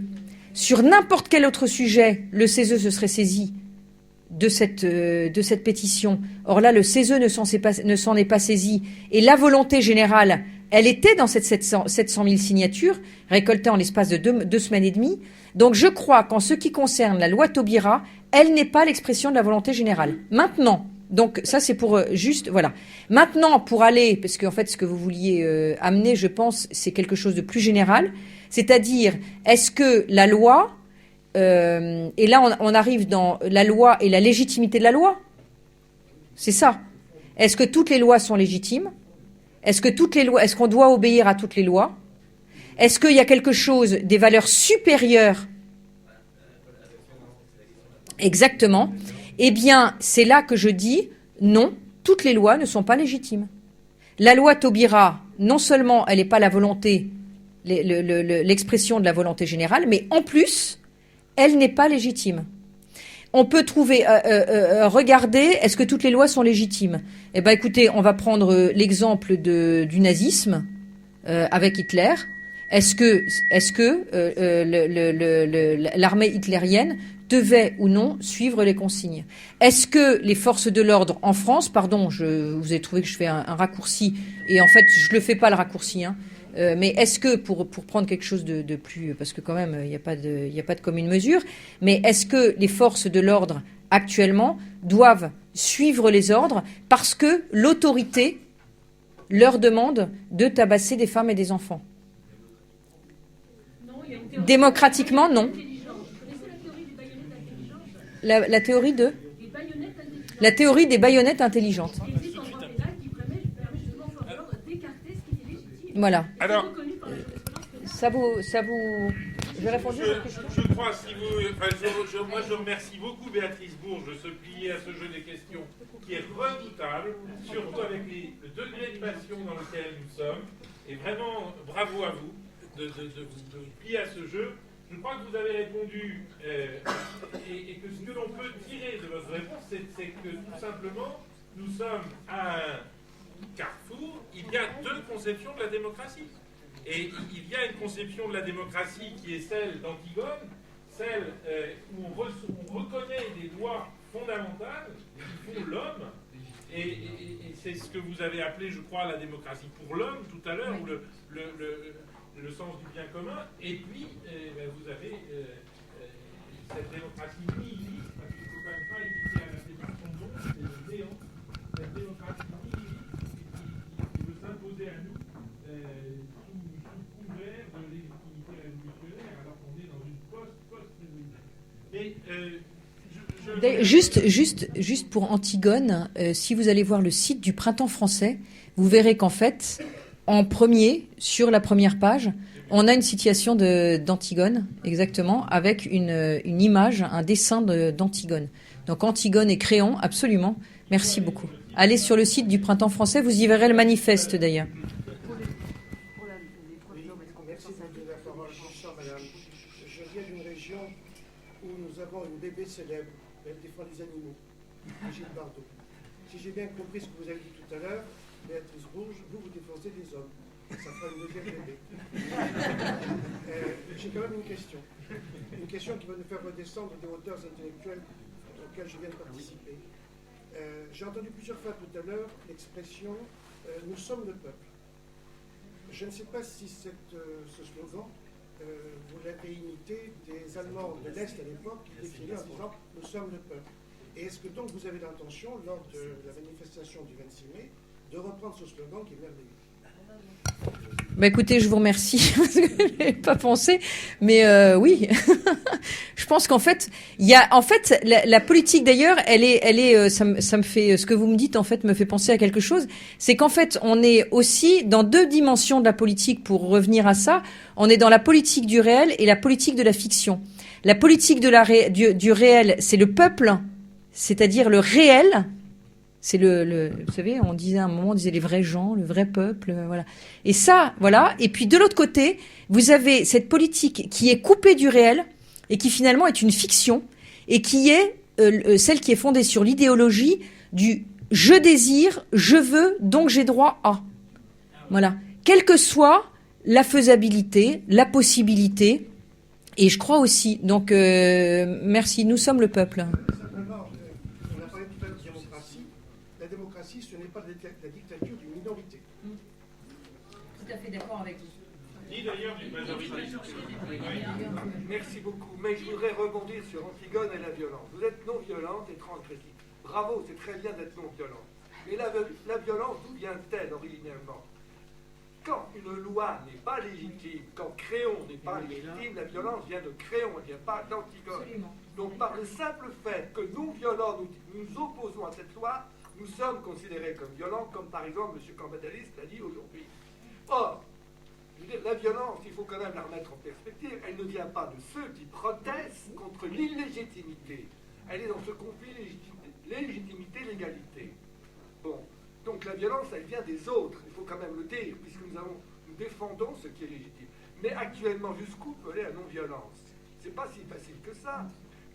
Sur n'importe quel autre sujet, le CESE se serait saisi de cette pétition. Or là, le CESE ne s'en est pas saisi. Et la volonté générale, elle était dans cette 700 000 signatures, récoltées en l'espace de deux semaines et demie. Donc je crois qu'en ce qui concerne la loi Taubira, elle n'est pas l'expression de la volonté générale. Maintenant, donc ça c'est pour juste, voilà. Maintenant, pour aller, parce qu'en fait ce que vous vouliez amener, je pense, c'est quelque chose de plus général. C'est-à-dire, est-ce que la loi... et là, on arrive dans la loi et la légitimité de la loi. C'est ça. Est-ce que toutes les lois sont légitimes? Est-ce qu'on doit obéir à toutes les lois? Est-ce qu'il y a quelque chose, des valeurs supérieures? Exactement. Eh bien, c'est là que je dis non, toutes les lois ne sont pas légitimes. La loi Taubira, non seulement elle n'est pas la volonté, l'expression de la volonté générale, mais en plus, elle n'est pas légitime. On peut trouver, regarder, est-ce que toutes les lois sont légitimes? Eh ben, écoutez, on va prendre l'exemple du nazisme avec Hitler. Est-ce que l'armée hitlérienne devait ou non suivre les consignes? Est-ce que les forces de l'ordre en France, pardon, vous avez trouvé que je fais un raccourci, et en fait, je le fais pas le raccourci, hein. Mais est-ce que, pour prendre quelque chose de plus, parce que quand même, il n'y a pas de commune mesure, mais est-ce que les forces de l'ordre, actuellement, doivent suivre les ordres parce que l'autorité leur demande de tabasser des femmes et des enfants? Démocratiquement, non. La théorie de la théorie des baïonnettes intelligentes. Voilà. Alors, ça vous. J'ai répondu. je crois, si vous, moi je remercie beaucoup Béatrice Bourges de se plier à ce jeu des questions qui est redoutable, surtout avec le degré de passion dans lequel nous sommes. Et vraiment, bravo à vous de vous plier à ce jeu. Je crois que vous avez répondu et que ce que l'on peut tirer de votre réponse, c'est que tout simplement, nous sommes à un carrefour. Il y a deux conceptions de la démocratie. Et il y a une conception de la démocratie qui est celle d'Antigone, celle où on reconnaît des lois fondamentales qui font l'homme. Et c'est ce que vous avez appelé, je crois, la démocratie pour l'homme tout à l'heure, ou le sens du bien commun. Et puis, vous avez cette démocratie nihiliste, parce qu'il ne faut quand même pas hésiter à l'appeler par son nom, c'est le néant. Cette démocratie nihiliste qui veut s'imposer à nous sous couvert de légitimité révolutionnaire, alors qu'on est dans une post-révolution. Mais Juste pour Antigone, si vous allez voir le site du Printemps français, vous verrez qu'en fait, en premier, sur la première page, on a une citation d'Antigone, exactement, avec une image, un dessin d'Antigone. Donc Antigone et Créon, absolument. Merci beaucoup. Allez sur le site du Printemps français, vous y verrez le manifeste d'ailleurs. Pour la célèbre, elle défend les animaux, Brigitte Bardot. Si j'ai bien compris ce que vous avez dit tout à l'heure, Béatrice Bourges, vous défendez les hommes. Ça fera une deuxième bébé. J'ai quand même une question. Une question qui va nous faire redescendre des hauteurs intellectuelles auxquelles je viens de participer. J'ai entendu plusieurs fois tout à l'heure l'expression « nous sommes le peuple ». Je ne sais pas si ce slogan, vous l'avez imité des Allemands de l'Est à l'époque qui définiaient en disant « nous sommes le peuple ». Et est-ce que donc vous avez l'intention, lors de la manifestation du 26 mai, de reprendre ce slogan qui est merveilleux? Bah écoutez, je vous remercie parce que je n'avais pas pensé, mais oui, je pense qu'en fait, il y a, en fait, la politique d'ailleurs, elle est, ça me fait, ce que vous me dites en fait me fait penser à quelque chose, c'est qu'en fait, on est aussi dans deux dimensions de la politique. Pour revenir à ça, on est dans la politique du réel et la politique de la fiction. La politique de du réel, c'est le peuple, c'est-à-dire le réel. C'est vous savez, on disait à un moment, on disait les vrais gens, le vrai peuple, voilà. Et ça, voilà. Et puis de l'autre côté, vous avez cette politique qui est coupée du réel et qui finalement est une fiction et qui est celle qui est fondée sur l'idéologie du je désire, je veux, donc j'ai droit à. Voilà. Quelle que soit la faisabilité, la possibilité. Et je crois aussi. Donc, merci. Nous sommes le peuple. Ce n'est pas la dictature d'une minorité. Tout à fait d'accord avec vous. Ni d'ailleurs d'une majorité. Merci beaucoup. Mais je voudrais rebondir sur Antigone et la violence. Vous êtes non violente et transgressive. Bravo, c'est très bien d'être non violente. Mais la violence, d'où vient-elle originellement? Quand une loi n'est pas légitime, quand Créon n'est pas légitime, la violence vient de Créon, elle ne vient pas d'Antigone. Donc par le simple fait que non violents, nous nous opposons à cette loi, nous sommes considérés comme violents, comme par exemple M. Cambadélis l'a dit aujourd'hui. Or, je veux dire, la violence, il faut quand même la remettre en perspective, elle ne vient pas de ceux qui protestent contre l'illégitimité. Elle est dans ce conflit légitimité-légalité. Bon, donc la violence, elle vient des autres, il faut quand même le dire, puisque nous défendons ce qui est légitime. Mais actuellement, jusqu'où peut aller la non-violence? C'est pas si facile que ça.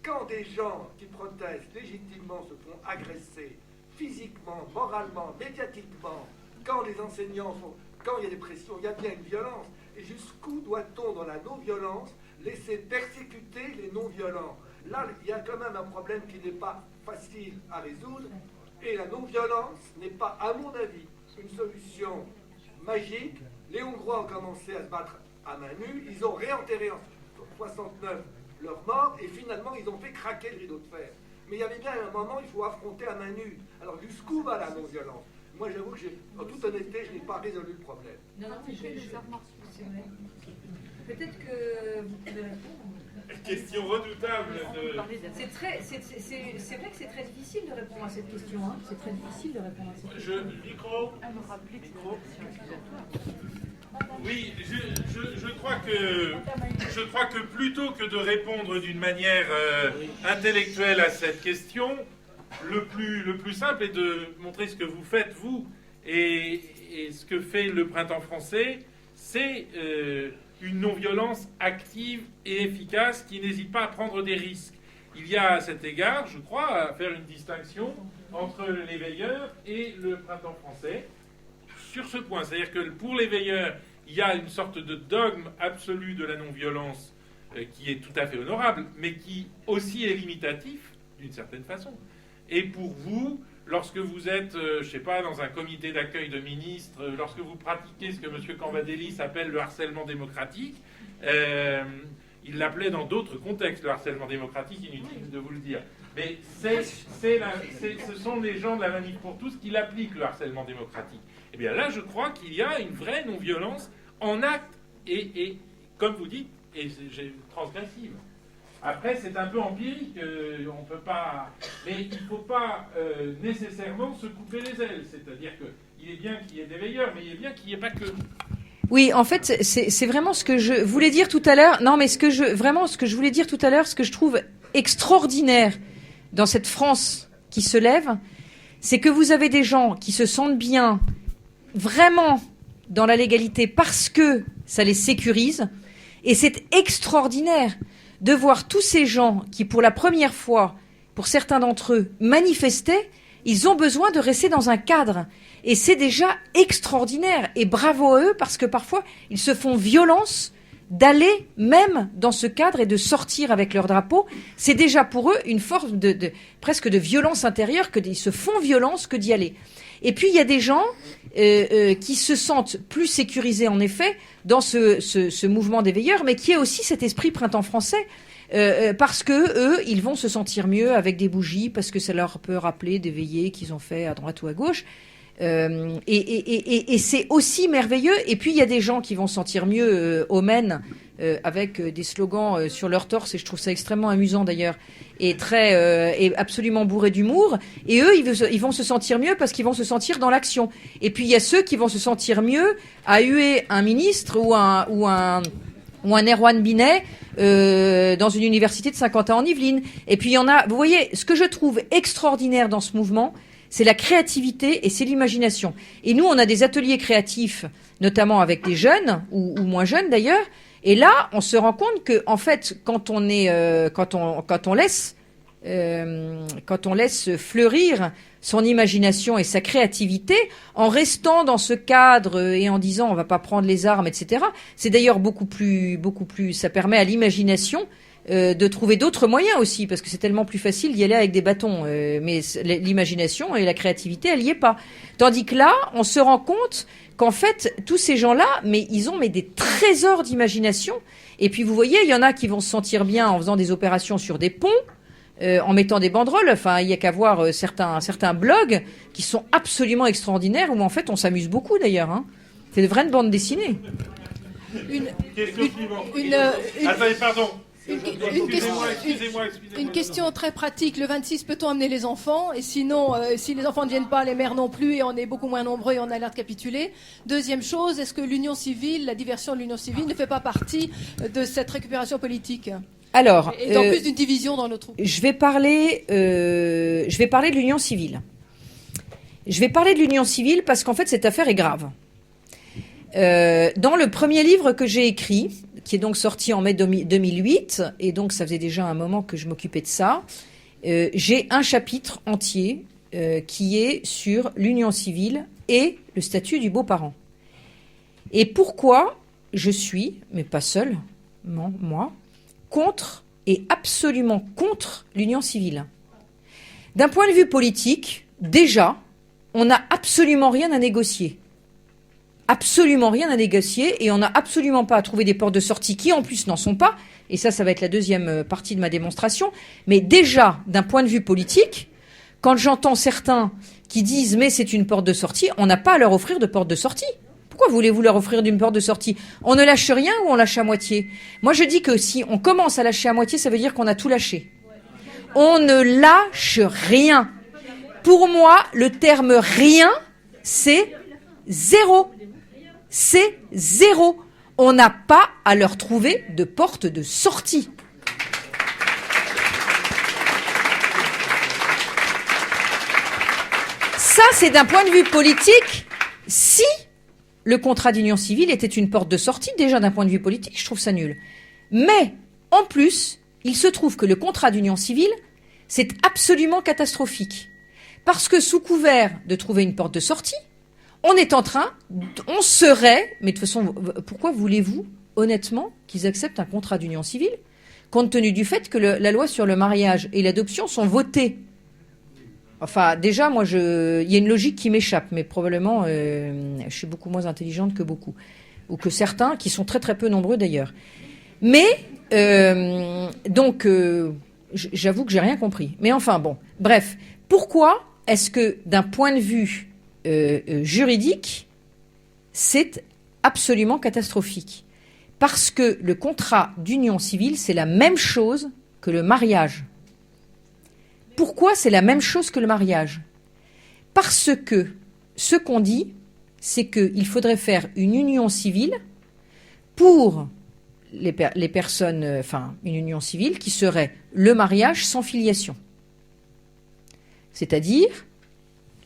Quand des gens qui protestent légitimement se font agresser, physiquement, moralement, médiatiquement, quand les enseignants quand il y a des pressions, il y a bien une violence. Et jusqu'où doit-on, dans la non-violence, laisser persécuter les non-violents? Là, il y a quand même un problème qui n'est pas facile à résoudre. Et la non-violence n'est pas, à mon avis, une solution magique. Les Hongrois ont commencé à se battre à main nue. Ils ont réenterré en 69 leurs morts. Et finalement, ils ont fait craquer le rideau de fer. Mais il y avait bien un moment, il faut affronter à main nue. Alors jusqu'où va la non-violence? Moi, j'avoue que, en toute honnêteté, je n'ai pas résolu le problème. Non, mais c'est vrai. Peut-être que vous pouvez répondre. Question redoutable. C'est vrai que c'est très difficile de répondre à cette question. Hein. C'est très difficile de répondre à cette question. Micro. Oui, je crois que plutôt que de répondre d'une manière intellectuelle à cette question, le plus simple est de montrer ce que vous faites, vous, et ce que fait le Printemps français, c'est une non-violence active et efficace qui n'hésite pas à prendre des risques. Il y a à cet égard, je crois, à faire une distinction entre les veilleurs et le Printemps français sur ce point. C'est-à-dire que pour les veilleurs, il y a une sorte de dogme absolu de la non-violence qui est tout à fait honorable, mais qui aussi est limitatif, d'une certaine façon. Et pour vous, lorsque vous êtes, je ne sais pas, dans un comité d'accueil de ministres, lorsque vous pratiquez ce que M. Cambadélis appelle le harcèlement démocratique, il l'appelait dans d'autres contextes, le harcèlement démocratique, inutile de vous le dire. Mais ce sont les gens de la Manif pour tous qui l'appliquent, le harcèlement démocratique. Eh bien là, je crois qu'il y a une vraie non-violence en acte et comme vous dites, transgressive. Après, c'est un peu empirique, on peut pas... Mais il ne faut pas nécessairement se couper les ailes. C'est-à-dire qu'il est bien qu'il y ait des veilleurs, mais il est bien qu'il n'y ait pas que... Oui, en fait, c'est vraiment ce que je voulais dire tout à l'heure. Non, mais ce que je voulais dire tout à l'heure, ce que je trouve extraordinaire dans cette France qui se lève, c'est que vous avez des gens qui se sentent bien vraiment dans la légalité parce que ça les sécurise. Et c'est extraordinaire de voir tous ces gens qui, pour la première fois, pour certains d'entre eux, manifestaient, ils ont besoin de rester dans un cadre. Et c'est déjà extraordinaire. Et bravo à eux, parce que parfois, ils se font violence d'aller même dans ce cadre et de sortir avec leur drapeau. C'est déjà pour eux une forme presque de violence intérieure, ils se font violence que d'y aller. Et puis, il y a des gens qui se sentent plus sécurisés, en effet, dans ce mouvement des veilleurs, mais qui est aussi cet esprit printemps français. Parce que eux, ils vont se sentir mieux avec des bougies, parce que ça leur peut rappeler des veillées qu'ils ont fait à droite ou à gauche. Et c'est aussi merveilleux. Et puis il y a des gens qui vont se sentir mieux au Maine avec des slogans sur leur torse, et je trouve ça extrêmement amusant d'ailleurs, et absolument bourré d'humour. Et eux, ils vont se sentir mieux parce qu'ils vont se sentir dans l'action. Et puis il y a ceux qui vont se sentir mieux à huer un ministre ou un Erwan Binet dans une université de Saint-Quentin en Yvelines. Et puis il y en a, vous voyez, ce que je trouve extraordinaire dans ce mouvement, c'est la créativité et c'est l'imagination. Et nous, on a des ateliers créatifs, notamment avec des jeunes ou moins jeunes d'ailleurs. Et là, on se rend compte que, en fait, quand on laisse fleurir son imagination et sa créativité, en restant dans ce cadre et en disant on va pas prendre les armes, etc. C'est d'ailleurs beaucoup plus, ça permet à l'imagination de trouver d'autres moyens aussi, parce que c'est tellement plus facile d'y aller avec des bâtons. Mais l'imagination et la créativité, elle y est pas. Tandis que là, on se rend compte qu'en fait, tous ces gens-là, ils ont des trésors d'imagination. Et puis vous voyez, il y en a qui vont se sentir bien en faisant des opérations sur des ponts, en mettant des banderoles. Enfin, il y a qu'à voir certains blogs qui sont absolument extraordinaires, où en fait, on s'amuse beaucoup d'ailleurs. Hein. C'est de vraies bandes dessinées. Question suivante. Attendez, pardon. Une question très pratique. Le 26, peut-on amener les enfants? Et sinon, si les enfants ne viennent pas, les mères non plus, et on est beaucoup moins nombreux et on a l'air de capituler. Deuxième chose, est-ce que l'union civile, la diversion de l'union civile ne fait pas partie de cette récupération politique? Alors, et en plus d'une division dans notre... Je vais parler de l'union civile. Je vais parler de l'union civile parce qu'en fait, cette affaire est grave. Dans le premier livre que j'ai écrit, qui est donc sorti en mai 2008, et donc ça faisait déjà un moment que je m'occupais de ça, j'ai un chapitre entier qui est sur l'union civile et le statut du beau-parent. Et pourquoi je suis, mais pas seul, non, moi, contre et absolument contre l'union civile. D'un point de vue politique, déjà, on n'a absolument rien à négocier. Absolument rien à négocier, et on n'a absolument pas à trouver des portes de sortie qui en plus n'en sont pas, et ça va être la deuxième partie de ma démonstration. Mais déjà, d'un point de vue politique, quand j'entends certains qui disent mais c'est une porte de sortie, on n'a pas à leur offrir de porte de sortie. Pourquoi voulez-vous leur offrir une porte de sortie? On ne lâche rien ou on lâche à moitié? Moi je dis que si on commence à lâcher à moitié, ça veut dire qu'on a tout lâché. On ne lâche rien. Pour moi, le terme rien, c'est zéro. C'est zéro. On n'a pas à leur trouver de porte de sortie. Ça, c'est d'un point de vue politique. Si le contrat d'union civile était une porte de sortie, déjà d'un point de vue politique, je trouve ça nul. Mais, en plus, il se trouve que le contrat d'union civile, c'est absolument catastrophique. Parce que sous couvert de trouver une porte de sortie, on serait, mais de toute façon, pourquoi voulez-vous, honnêtement, qu'ils acceptent un contrat d'union civile, compte tenu du fait que la loi sur le mariage et l'adoption sont votées? Enfin, déjà, moi, il y a une logique qui m'échappe, mais probablement, je suis beaucoup moins intelligente que beaucoup, ou que certains, qui sont très très peu nombreux d'ailleurs. Mais, j'avoue que j'ai rien compris. Mais enfin, bon, bref, pourquoi est-ce que, d'un point de vue juridique, c'est absolument catastrophique? Parce que le contrat d'union civile, c'est la même chose que le mariage. Pourquoi c'est la même chose que le mariage? Parce que ce qu'on dit, c'est qu'il faudrait faire une union civile pour les personnes, une union civile qui serait le mariage sans filiation. C'est-à-dire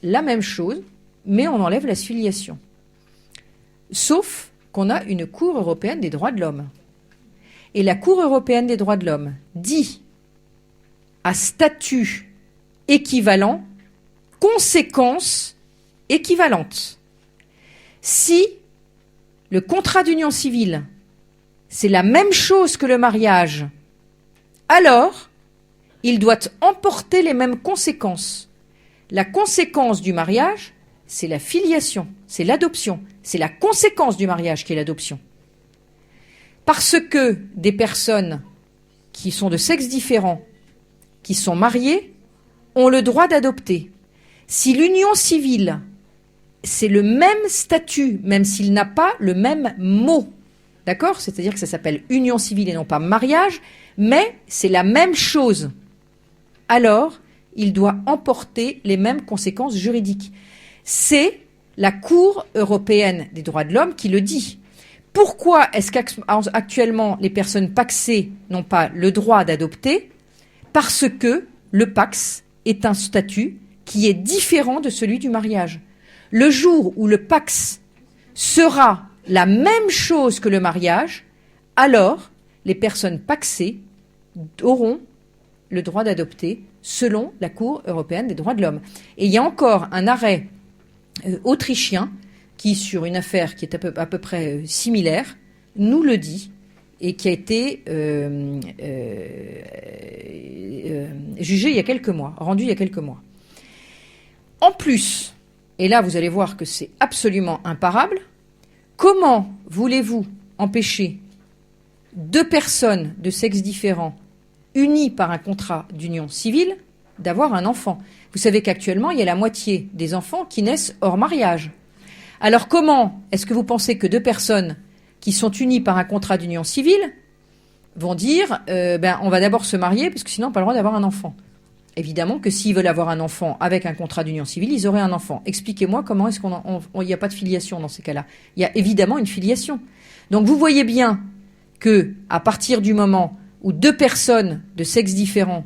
la même chose, mais on enlève la filiation. Sauf qu'on a une Cour européenne des droits de l'homme. et la Cour européenne des droits de l'homme dit à statut équivalent, conséquences équivalentes. Si le contrat d'union civile, c'est la même chose que le mariage, alors il doit emporter les mêmes conséquences. La conséquence du mariage, c'est la filiation, c'est l'adoption. C'est la conséquence du mariage qui est l'adoption. Parce que des personnes qui sont de sexe différent, qui sont mariées, ont le droit d'adopter. Si l'union civile, c'est le même statut, même s'il n'a pas le même mot, d'accord ? C'est-à-dire que ça s'appelle union civile et non pas mariage, mais c'est la même chose. Alors, il doit emporter les mêmes conséquences juridiques. C'est la Cour européenne des droits de l'homme qui le dit. Pourquoi est-ce qu'actuellement les personnes pacsées n'ont pas le droit d'adopter ? Parce que le pax est un statut qui est différent de celui du mariage. Le jour où le pax sera la même chose que le mariage, alors les personnes pacsées auront le droit d'adopter selon la Cour européenne des droits de l'homme. Et il y a encore un arrêt autrichien qui, sur une affaire qui est à peu près similaire, nous le dit et qui a été jugé il y a quelques mois, rendu il y a quelques mois. En plus, et là vous allez voir que c'est absolument imparable, comment voulez-vous empêcher deux personnes de sexe différent unies par un contrat d'union civile d'avoir un enfant ? Vous savez qu'actuellement, il y a la moitié des enfants qui naissent hors mariage. Alors comment est-ce que vous pensez que deux personnes qui sont unies par un contrat d'union civile vont dire on va d'abord se marier parce que sinon on n'a pas le droit d'avoir un enfant ? Évidemment que s'ils veulent avoir un enfant avec un contrat d'union civile, ils auraient un enfant. Expliquez-moi comment est-ce qu'il n'y a pas de filiation dans ces cas-là. Il y a évidemment une filiation. Donc vous voyez bien que à partir du moment où deux personnes de sexe différent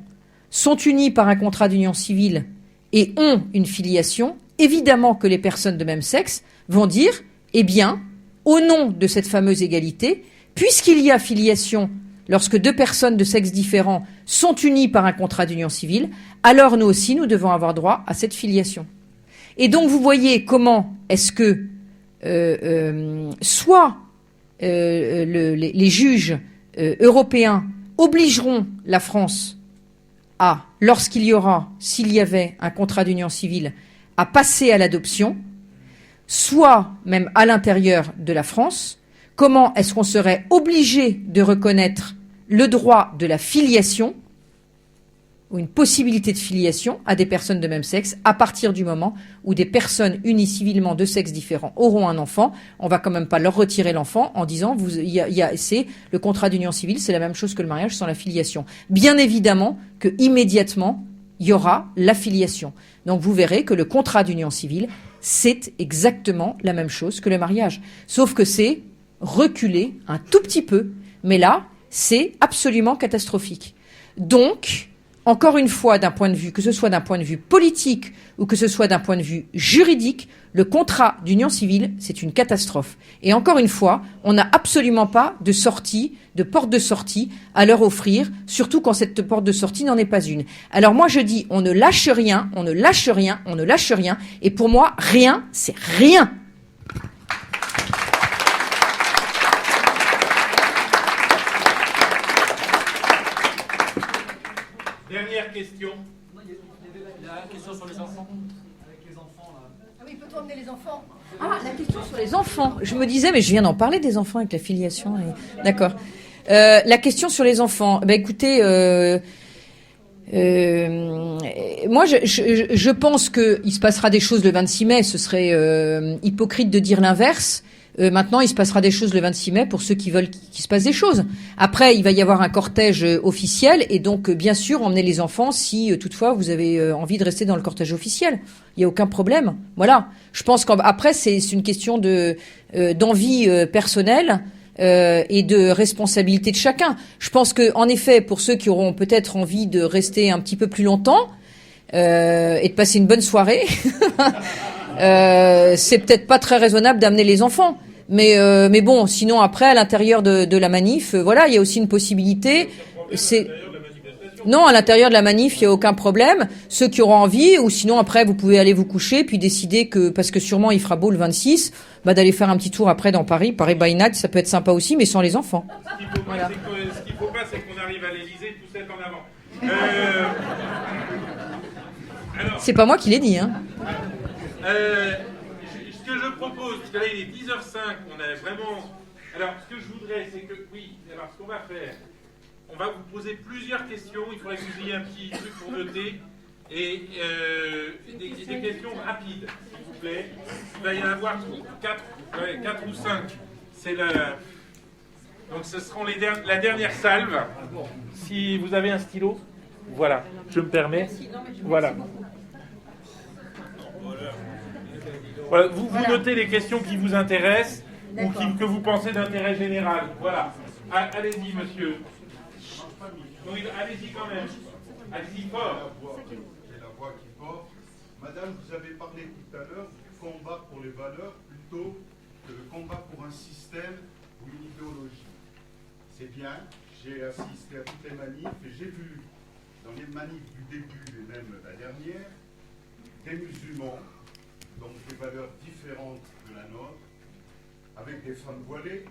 sont unies par un contrat d'union civile et ont une filiation, évidemment que les personnes de même sexe vont dire, eh bien, au nom de cette fameuse égalité, puisqu'il y a filiation lorsque deux personnes de sexe différent sont unies par un contrat d'union civile, alors nous aussi, nous devons avoir droit à cette filiation. Et donc, vous voyez comment est-ce que les juges européens obligeront la France à, lorsqu'il y aura, s'il y avait un contrat d'union civile, à passer à l'adoption, soit même à l'intérieur de la France. Comment est-ce qu'on serait obligé de reconnaître le droit de la filiation ou une possibilité de filiation à des personnes de même sexe à partir du moment où des personnes unies civilement de sexe différent auront un enfant? On va quand même pas leur retirer l'enfant en disant c'est le contrat d'union civile, c'est la même chose que le mariage sans la filiation. Bien évidemment que immédiatement il y aura la filiation. Donc vous verrez que le contrat d'union civile, c'est exactement la même chose que le mariage, sauf que c'est reculé un tout petit peu, mais là c'est absolument catastrophique. Donc encore une fois, d'un point de vue, que ce soit d'un point de vue politique ou que ce soit d'un point de vue juridique, le contrat d'union civile, c'est une catastrophe. Et encore une fois, on n'a absolument pas de sortie, de porte de sortie à leur offrir, surtout quand cette porte de sortie n'en est pas une. Alors moi je dis, on ne lâche rien, on ne lâche rien, on ne lâche rien. Et pour moi, rien, c'est rien. Dernière question. Il y a une question sur les enfants. Avec les enfants, là. Ah oui, peut-on emmener les enfants? Ah, la question sur les enfants. Je me disais, mais je viens d'en parler des enfants avec la filiation. D'accord. La question sur les enfants. Écoutez, moi, je pense qu'il se passera des choses le 26 mai. Ce serait hypocrite de dire l'inverse. Maintenant, il se passera des choses le 26 mai pour ceux qui veulent qu'il se passe des choses. Après, il va y avoir un cortège officiel et donc, bien sûr, emmenez les enfants si toutefois vous avez envie de rester dans le cortège officiel. Il n'y a aucun problème. Voilà. Je pense qu'après, c'est une question d'envie personnelle et de responsabilité de chacun. Je pense que, en effet, pour ceux qui auront peut-être envie de rester un petit peu plus longtemps et de passer une bonne soirée. C'est peut-être pas très raisonnable d'amener les enfants. Mais bon, sinon après à l'intérieur de la manif, voilà, il y a aussi une possibilité. Non, à l'intérieur de la manif, il n'y a aucun problème. Ceux qui auront envie, ou sinon après vous pouvez aller vous coucher puis décider que, parce que sûrement il fera beau le 26, d'aller faire un petit tour après dans Paris by night, ça peut être sympa aussi, mais sans les enfants. Ce qu'il ne faut pas, c'est qu'on arrive à l'Élysée tous sept en avant. C'est pas moi qui l'ai dit, hein. Ce que je propose, parce que là il est 10h05, on a vraiment... Alors, ce que je voudrais, c'est que, oui, alors ce qu'on va faire, on va vous poser plusieurs questions, il faudrait que vous ayez un petit truc pour noter, et des questions rapides, s'il vous plaît. Il va y en avoir 4 ou 5. C'est donc ce seront la dernière salve. Si vous avez un stylo, voilà, je me permets. Voilà. Voilà, vous notez les questions qui vous intéressent ou que vous pensez d'intérêt général. Voilà. Allez-y, monsieur. Allez-y quand même. Allez-y fort. J'ai la voix qui porte. Madame, vous avez parlé tout à l'heure du combat pour les valeurs plutôt que le combat pour un système ou une idéologie. C'est bien. J'ai assisté à toutes les manifs et j'ai vu dans les manifs du début et même la dernière des musulmans, donc des valeurs différentes de la nôtre, avec des femmes voilées.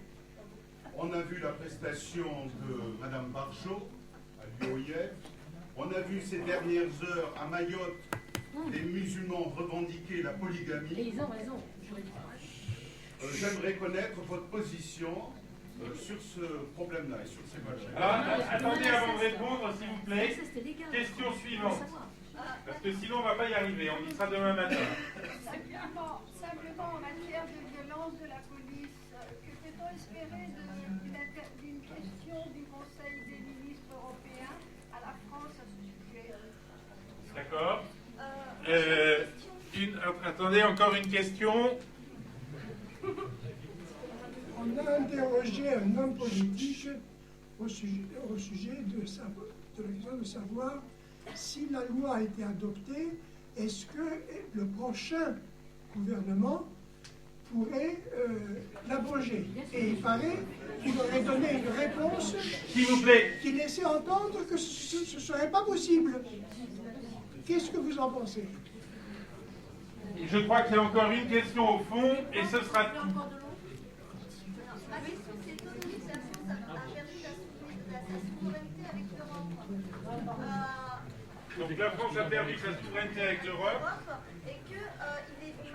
On a vu la prestation de Madame Barjot à l'UOIF. On a vu ces dernières heures à Mayotte des musulmans revendiquer la polygamie. Et ils ont raison. J'aimerais connaître votre position sur ce problème-là et sur ces valeurs. Alors, attendez avant de répondre, s'il vous plaît. Question suivante. Parce que sinon, on ne va pas y arriver. On y sera demain matin. Simplement, en matière de violence de la police, que peut-on espérer d'une question du Conseil des ministres européens à la France à ce sujet? D'accord. Attendez, encore une question. On a interrogé un homme politique au sujet de la question de savoir si la loi a été adoptée, est-ce que le prochain gouvernement pourrait l'abroger? Et il paraît qu'il aurait donné une réponse s'il vous plaît, qui laissait entendre que ce ne serait pas possible. Qu'est-ce que vous en pensez? Je crois qu'il y a encore une question au fond, et ce sera tout. Ma question, c'est l'autonomisation, ça a permis la souveraineté avec l'Europe. Donc la France a perdu sa souveraineté avec l'Europe. Et qu'il est écrit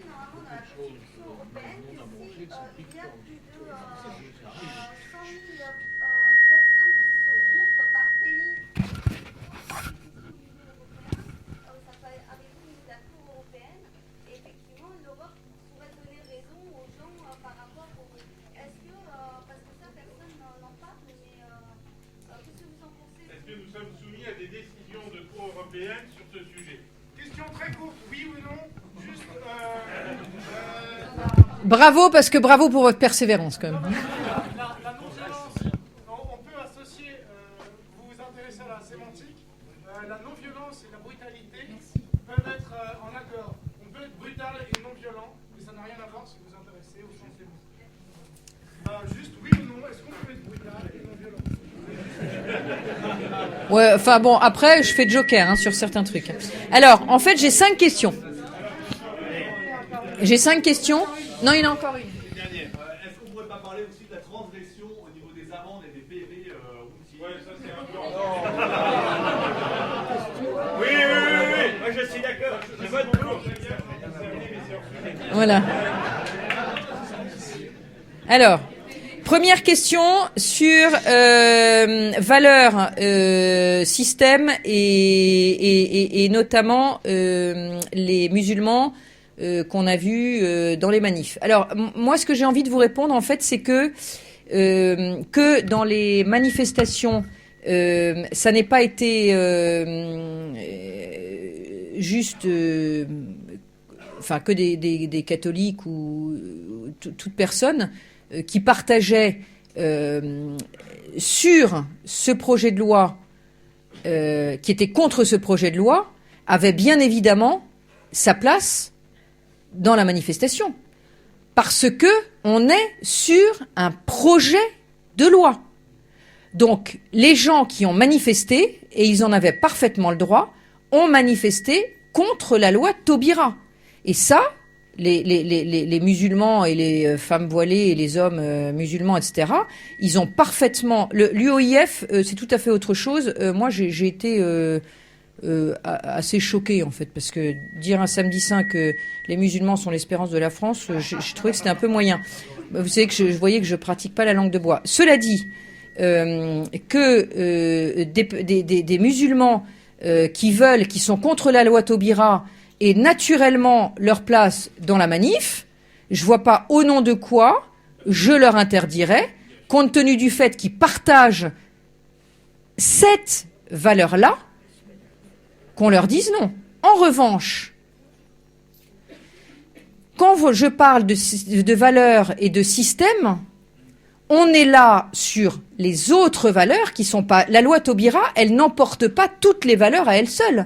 normalement dans la Constitution européenne que s'il y a plus de 100 000 personnes qui se regroupent par pays, ça peut arriver au niveau de la Cour européenne, et effectivement l'Europe pourrait donner raison aux gens par rapport au... Est-ce que, parce que ça personne n'en parle, mais qu'est-ce que vous en pensez? Est-ce que nous sommes soumis à des décisions de Cour européenne sur ce sujet? Question très courte, oui ou non? Juste... Bravo, parce que bravo pour votre persévérance quand même. La non-violence, on peut associer, vous vous intéressez à la sémantique, la non-violence et la brutalité peuvent être en accord. On peut être brutal et non-violent, mais ça n'a rien à voir si vous vous intéressez au sens des mots. Juste oui ou non, est-ce qu'on peut être brutal et non-violent? Ouais, enfin bon, après, je fais joker sur certains trucs. Alors, en fait, j'ai 5 questions. J'ai 5 questions. Non, il y en a encore une. Est-ce qu'on ne pourrait pas parler aussi de la transgression au niveau des amendes et des PV routiers? Ouais, ça c'est un peu... Oui, moi je suis d'accord. Je vote pour. Voilà. Alors, première question sur valeurs, système et notamment les musulmans qu'on a vus dans les manifs. Alors, moi, ce que j'ai envie de vous répondre, en fait, c'est que dans les manifestations, ça n'ait pas été juste... enfin, que des catholiques ou toute personne qui partageait sur ce projet de loi, qui était contre ce projet de loi, avait bien évidemment sa place dans la manifestation. Parce que on est sur un projet de loi. Donc, les gens qui ont manifesté, et ils en avaient parfaitement le droit, ont manifesté contre la loi Taubira. Et ça, les musulmans et les femmes voilées et les hommes musulmans, etc., ils ont parfaitement... L'UOIF, c'est tout à fait autre chose. Moi, j'ai été assez choquée, en fait, parce que dire un samedi saint que les musulmans sont l'espérance de la France, je trouvais que c'était un peu moyen. Vous savez que je voyais que je pratique pas la langue de bois. Cela dit, que des musulmans qui sont contre la loi Taubira et naturellement leur place dans la manif, je vois pas au nom de quoi je leur interdirais, compte tenu du fait qu'ils partagent cette valeur-là, qu'on leur dise non. En revanche, quand je parle de valeurs et de système, on est là sur les autres valeurs qui sont pas... La loi Taubira, elle n'emporte pas toutes les valeurs à elle seule.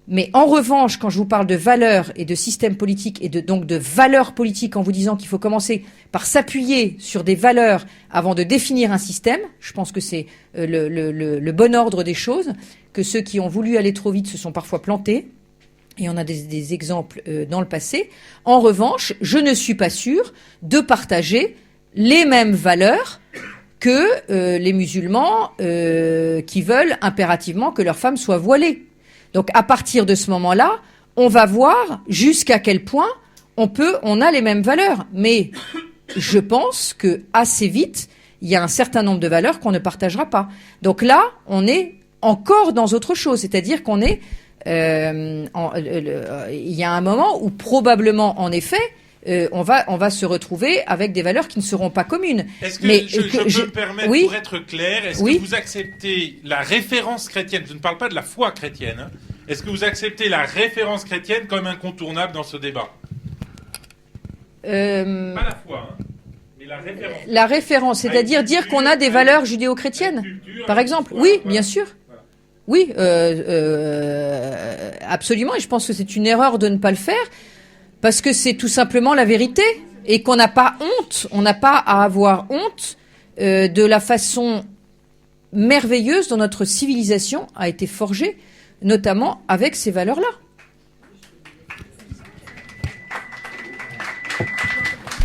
Mais en revanche, quand je vous parle de valeurs et de système politique et donc de valeurs politiques en vous disant qu'il faut commencer par s'appuyer sur des valeurs avant de définir un système, je pense que c'est le bon ordre des choses, que ceux qui ont voulu aller trop vite se sont parfois plantés. Et on a des exemples dans le passé. En revanche, je ne suis pas sûre de partager les mêmes valeurs que les musulmans qui veulent impérativement que leurs femmes soient voilées. Donc à partir de ce moment-là, on va voir jusqu'à quel point on a les mêmes valeurs. Mais je pense que assez vite, il y a un certain nombre de valeurs qu'on ne partagera pas. Donc là, on est encore dans autre chose, c'est-à-dire qu'on est il y a un moment où probablement, en effet, on va se retrouver avec des valeurs qui ne seront pas communes. Est-ce que mais je peux me permettre, oui, pour être clair, est-ce oui, que vous acceptez la référence chrétienne? Je ne parle pas de la foi chrétienne. Hein. Est-ce que vous acceptez la référence chrétienne comme incontournable dans ce débat? Pas la foi, hein, mais la référence. La référence, c'est-à-dire dire qu'on a des valeurs judéo-chrétiennes, par exemple. Oui, bien sûr. Oui, absolument. Et je pense que c'est une erreur de ne pas le faire. Parce que c'est tout simplement la vérité et qu'on n'a pas honte, on n'a pas à avoir honte de la façon merveilleuse dont notre civilisation a été forgée, notamment avec ces valeurs-là.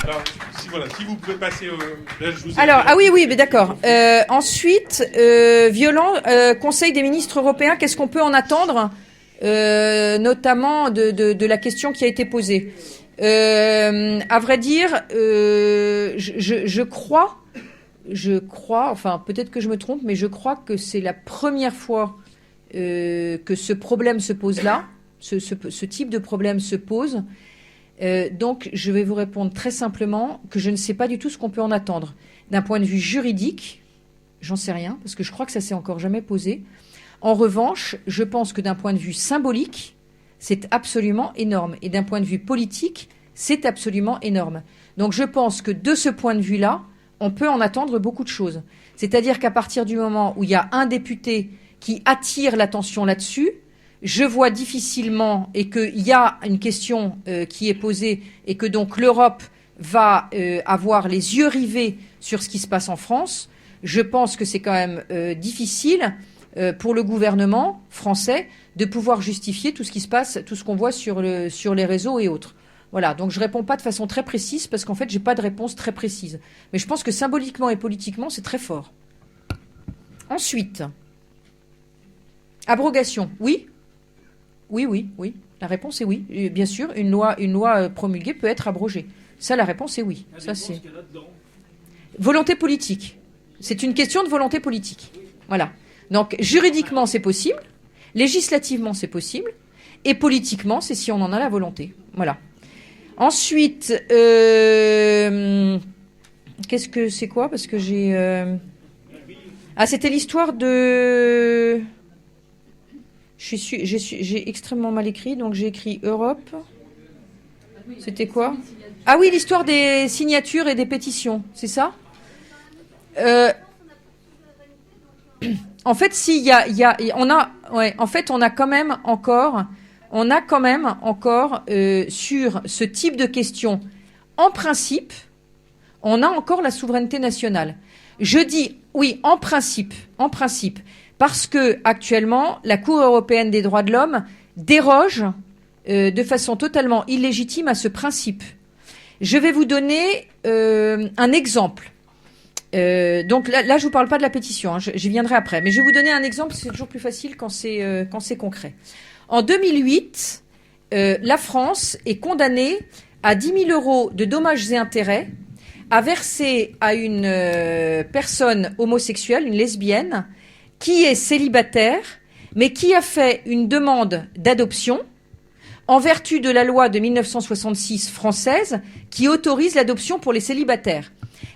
Alors, si vous pouvez passer là, je vous ai Alors, oui, mais d'accord. Ensuite, violent, Conseil des ministres européens, qu'est-ce qu'on peut en attendre notamment de la question qui a été posée. À vrai dire, je crois, enfin peut-être que je me trompe, mais je crois que c'est la première fois que ce problème se pose là, ce type de problème se pose. Donc je vais vous répondre très simplement que je ne sais pas du tout ce qu'on peut en attendre. D'un point de vue juridique, j'en sais rien, parce que je crois que ça s'est encore jamais posé. En revanche, je pense que d'un point de vue symbolique, c'est absolument énorme. Et d'un point de vue politique, c'est absolument énorme. Donc je pense que de ce point de vue-là, on peut en attendre beaucoup de choses. C'est-à-dire qu'à partir du moment où il y a un député qui attire l'attention là-dessus, je vois difficilement, et qu'il y a une question qui est posée, et que donc l'Europe va avoir les yeux rivés sur ce qui se passe en France, je pense que c'est quand même difficile pour le gouvernement français de pouvoir justifier tout ce qui se passe, tout ce qu'on voit sur les réseaux et autres. Voilà, donc je réponds pas de façon très précise parce qu'en fait, j'ai pas de réponse très précise. Mais je pense que symboliquement et politiquement, c'est très fort. Ensuite, abrogation, oui. Oui. La réponse est oui. Et bien sûr, une loi promulguée peut être abrogée. Ça, la réponse est oui. Ça, c'est volonté politique. C'est une question de volonté politique. Voilà. Donc, juridiquement, c'est possible. Législativement, c'est possible. Et politiquement, c'est si on en a la volonté. Voilà. Ensuite, qu'est-ce que c'est quoi? Parce que j'ai... Ah, c'était l'histoire de... J'ai extrêmement mal écrit, donc j'ai écrit Europe. C'était quoi? Ah oui, l'histoire des signatures et des pétitions, c'est ça? En fait, on a quand même encore sur ce type de questions en principe, on a encore la souveraineté nationale. Je dis oui, en principe, parce que actuellement, la Cour européenne des droits de l'homme déroge de façon totalement illégitime à ce principe. Je vais vous donner un exemple. Donc là, je vous parle pas de la pétition, hein, j'y viendrai après. Mais je vais vous donner un exemple, c'est toujours plus facile quand c'est concret. En 2008, la France est condamnée à 10 000 euros de dommages et intérêts à verser à une personne homosexuelle, une lesbienne, qui est célibataire, mais qui a fait une demande d'adoption en vertu de la loi de 1966 française qui autorise l'adoption pour les célibataires.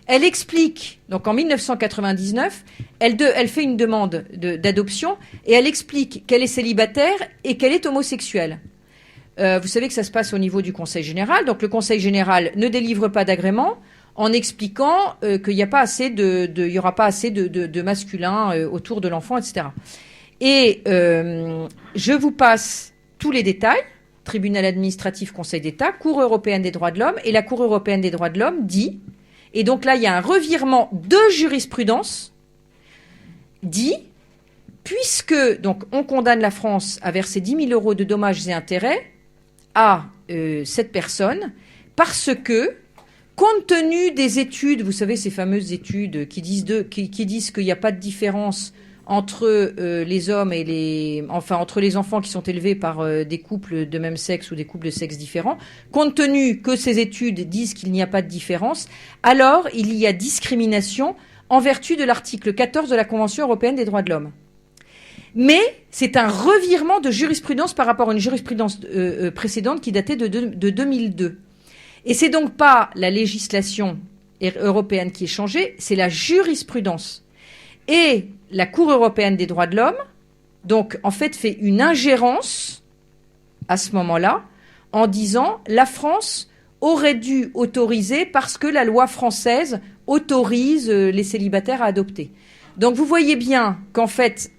Elle explique, donc en 1999, elle fait une demande d'adoption et elle explique qu'elle est célibataire et qu'elle est homosexuelle. Vous savez que ça se passe au niveau du Conseil général, donc le Conseil général ne délivre pas d'agrément en expliquant qu'il n'y a pas assez il y aura pas assez de masculins autour de l'enfant, etc. Et je vous passe tous les détails. Tribunal administratif, Conseil d'État, Cour européenne des droits de l'homme, et la Cour européenne des droits de l'homme dit, et donc là il y a un revirement de jurisprudence, dit, puisque donc on condamne la France à verser 10 000 euros de dommages et intérêts à cette personne, parce que, compte tenu des études, vous savez ces fameuses études qui disent qu'il n'y a pas de différence entre les hommes et entre les enfants qui sont élevés par des couples de même sexe ou des couples de sexe différents, compte tenu que ces études disent qu'il n'y a pas de différence, alors il y a discrimination en vertu de l'article 14 de la Convention européenne des droits de l'homme. Mais c'est un revirement de jurisprudence par rapport à une jurisprudence précédente qui datait de 2002. Et c'est donc pas la législation européenne qui est changée, c'est la jurisprudence. Et la Cour européenne des droits de l'homme, donc, en fait, fait une ingérence à ce moment-là en disant la France aurait dû autoriser parce que la loi française autorise les célibataires à adopter. Donc, vous voyez bien qu'en fait,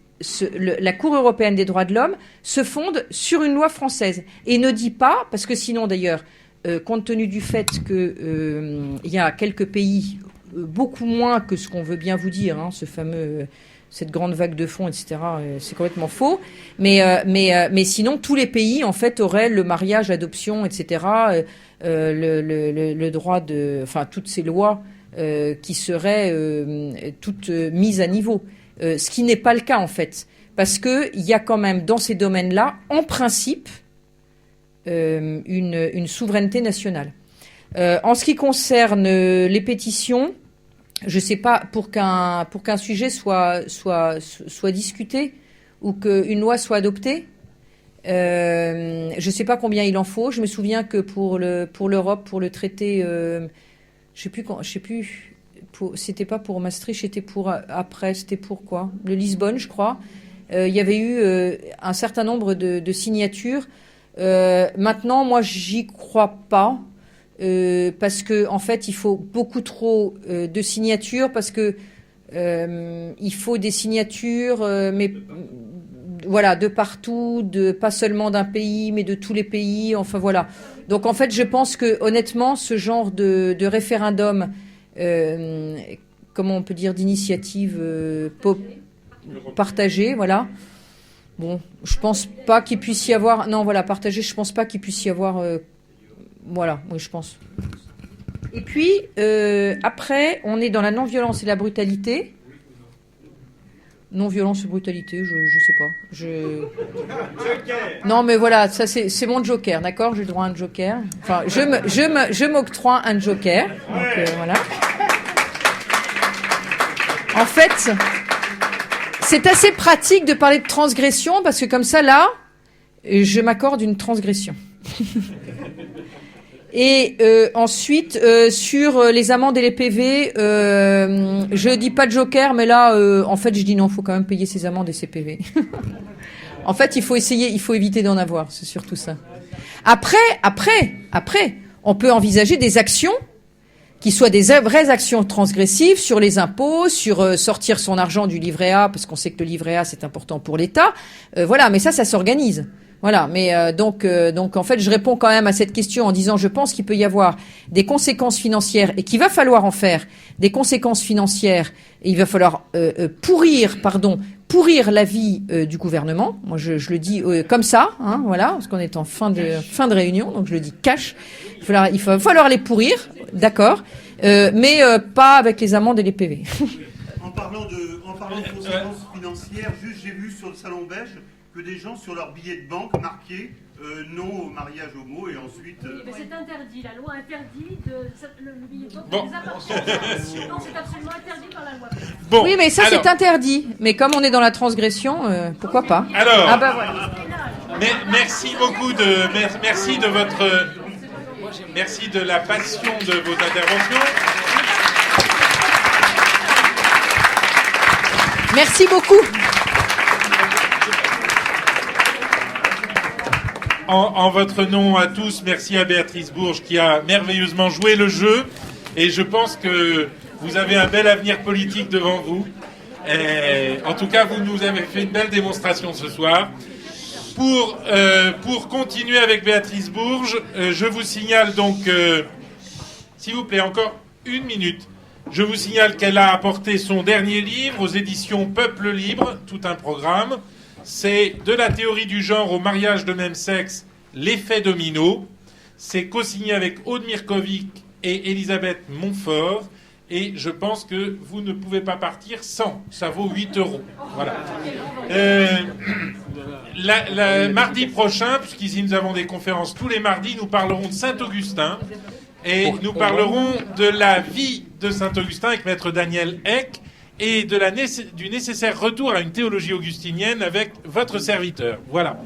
la Cour européenne des droits de l'homme se fonde sur une loi française et ne dit pas, parce que sinon, d'ailleurs, compte tenu du fait qu'il y a quelques pays beaucoup moins que ce qu'on veut bien vous dire, hein, cette grande vague de fonds, etc. C'est complètement faux. Mais sinon, tous les pays, en fait, auraient le mariage, l'adoption, etc. Le droit enfin, toutes ces lois qui seraient toutes mises à niveau. Ce qui n'est pas le cas, en fait. Parce qu'il y a quand même, dans ces domaines-là, en principe, une souveraineté nationale. En ce qui concerne les pétitions, je ne sais pas, pour qu'un sujet soit discuté ou qu'une loi soit adoptée, je ne sais pas combien il en faut. Je me souviens que pour l'Europe, pour le traité, je sais plus, c'était pas pour Maastricht, c'était pour après, c'était pour quoi ? Le Lisbonne, je crois. Il y avait eu un certain nombre de signatures. Maintenant, moi, j'y crois pas. Parce que en fait, il faut beaucoup trop de signatures, parce que il faut des signatures, mais voilà, de partout, pas seulement d'un pays, mais de tous les pays. Enfin voilà. Donc en fait, je pense que honnêtement, ce genre de référendum, comment on peut dire, d'initiative partagée, voilà. Bon, je pense pas qu'il puisse y avoir. Non, voilà, partagée. Je pense pas qu'il puisse y avoir. Voilà, oui, je pense. Et puis, après, on est dans la non-violence et la brutalité. Non-violence et brutalité, je sais pas. Non, mais voilà, ça c'est mon joker, d'accord ? J'ai le droit à un joker. Enfin, je m'octroie un joker. Donc, voilà. En fait, c'est assez pratique de parler de transgression, parce que comme ça, là, je m'accorde une transgression. Et ensuite, sur les amendes et les PV, je dis pas de joker, mais là, en fait, je dis non, faut quand même payer ses amendes et ses PV. En fait, il faut éviter d'en avoir, c'est surtout ça. Après, on peut envisager des actions qui soient des vraies actions transgressives sur les impôts, sur sortir son argent du livret A, parce qu'on sait que le livret A, c'est important pour l'État. Voilà, mais ça s'organise. Voilà, mais donc en fait, je réponds quand même à cette question en disant, je pense qu'il peut y avoir des conséquences financières et qu'il va falloir en faire des conséquences financières. Et il va falloir pourrir la vie du gouvernement. Moi, je le dis comme ça, hein, voilà, parce qu'on est en fin de réunion, donc je le dis cash. Il va falloir les pourrir, d'accord, mais pas avec les amendes et les PV. En parlant de conséquences financières, juste j'ai vu sur le salon belge que des gens sur leur billet de banque marquaient non au mariage homo et ensuite. Oui, mais c'est interdit. La loi interdit le billet de banque Bon. des appartements. Non, c'est absolument interdit par la loi. Bon, oui, mais ça alors, c'est interdit. Mais comme on est dans la transgression, pourquoi pas? Alors, ah bah voilà. Merci beaucoup merci de votre, merci de la passion de vos interventions. Merci beaucoup. En votre nom à tous, merci à Béatrice Bourges qui a merveilleusement joué le jeu. Et je pense que vous avez un bel avenir politique devant vous. Et, en tout cas, vous nous avez fait une belle démonstration ce soir. Pour continuer avec Béatrice Bourges, je vous signale donc, s'il vous plaît, encore une minute. Je vous signale qu'elle a apporté son dernier livre aux éditions Peuple Libre, tout un programme. C'est De la théorie du genre au mariage de même sexe, l'effet domino. C'est co-signé avec Aude Mirkovic et Elisabeth Montfort. Et je pense que vous ne pouvez pas partir sans. Ça vaut 8 €. Voilà. Mardi prochain, puisqu'ici nous avons des conférences tous les mardis, nous parlerons de Saint-Augustin. Et nous parlerons de la vie de Saint-Augustin avec Maître Daniel Eck et du nécessaire retour à une théologie augustinienne avec votre serviteur. Voilà.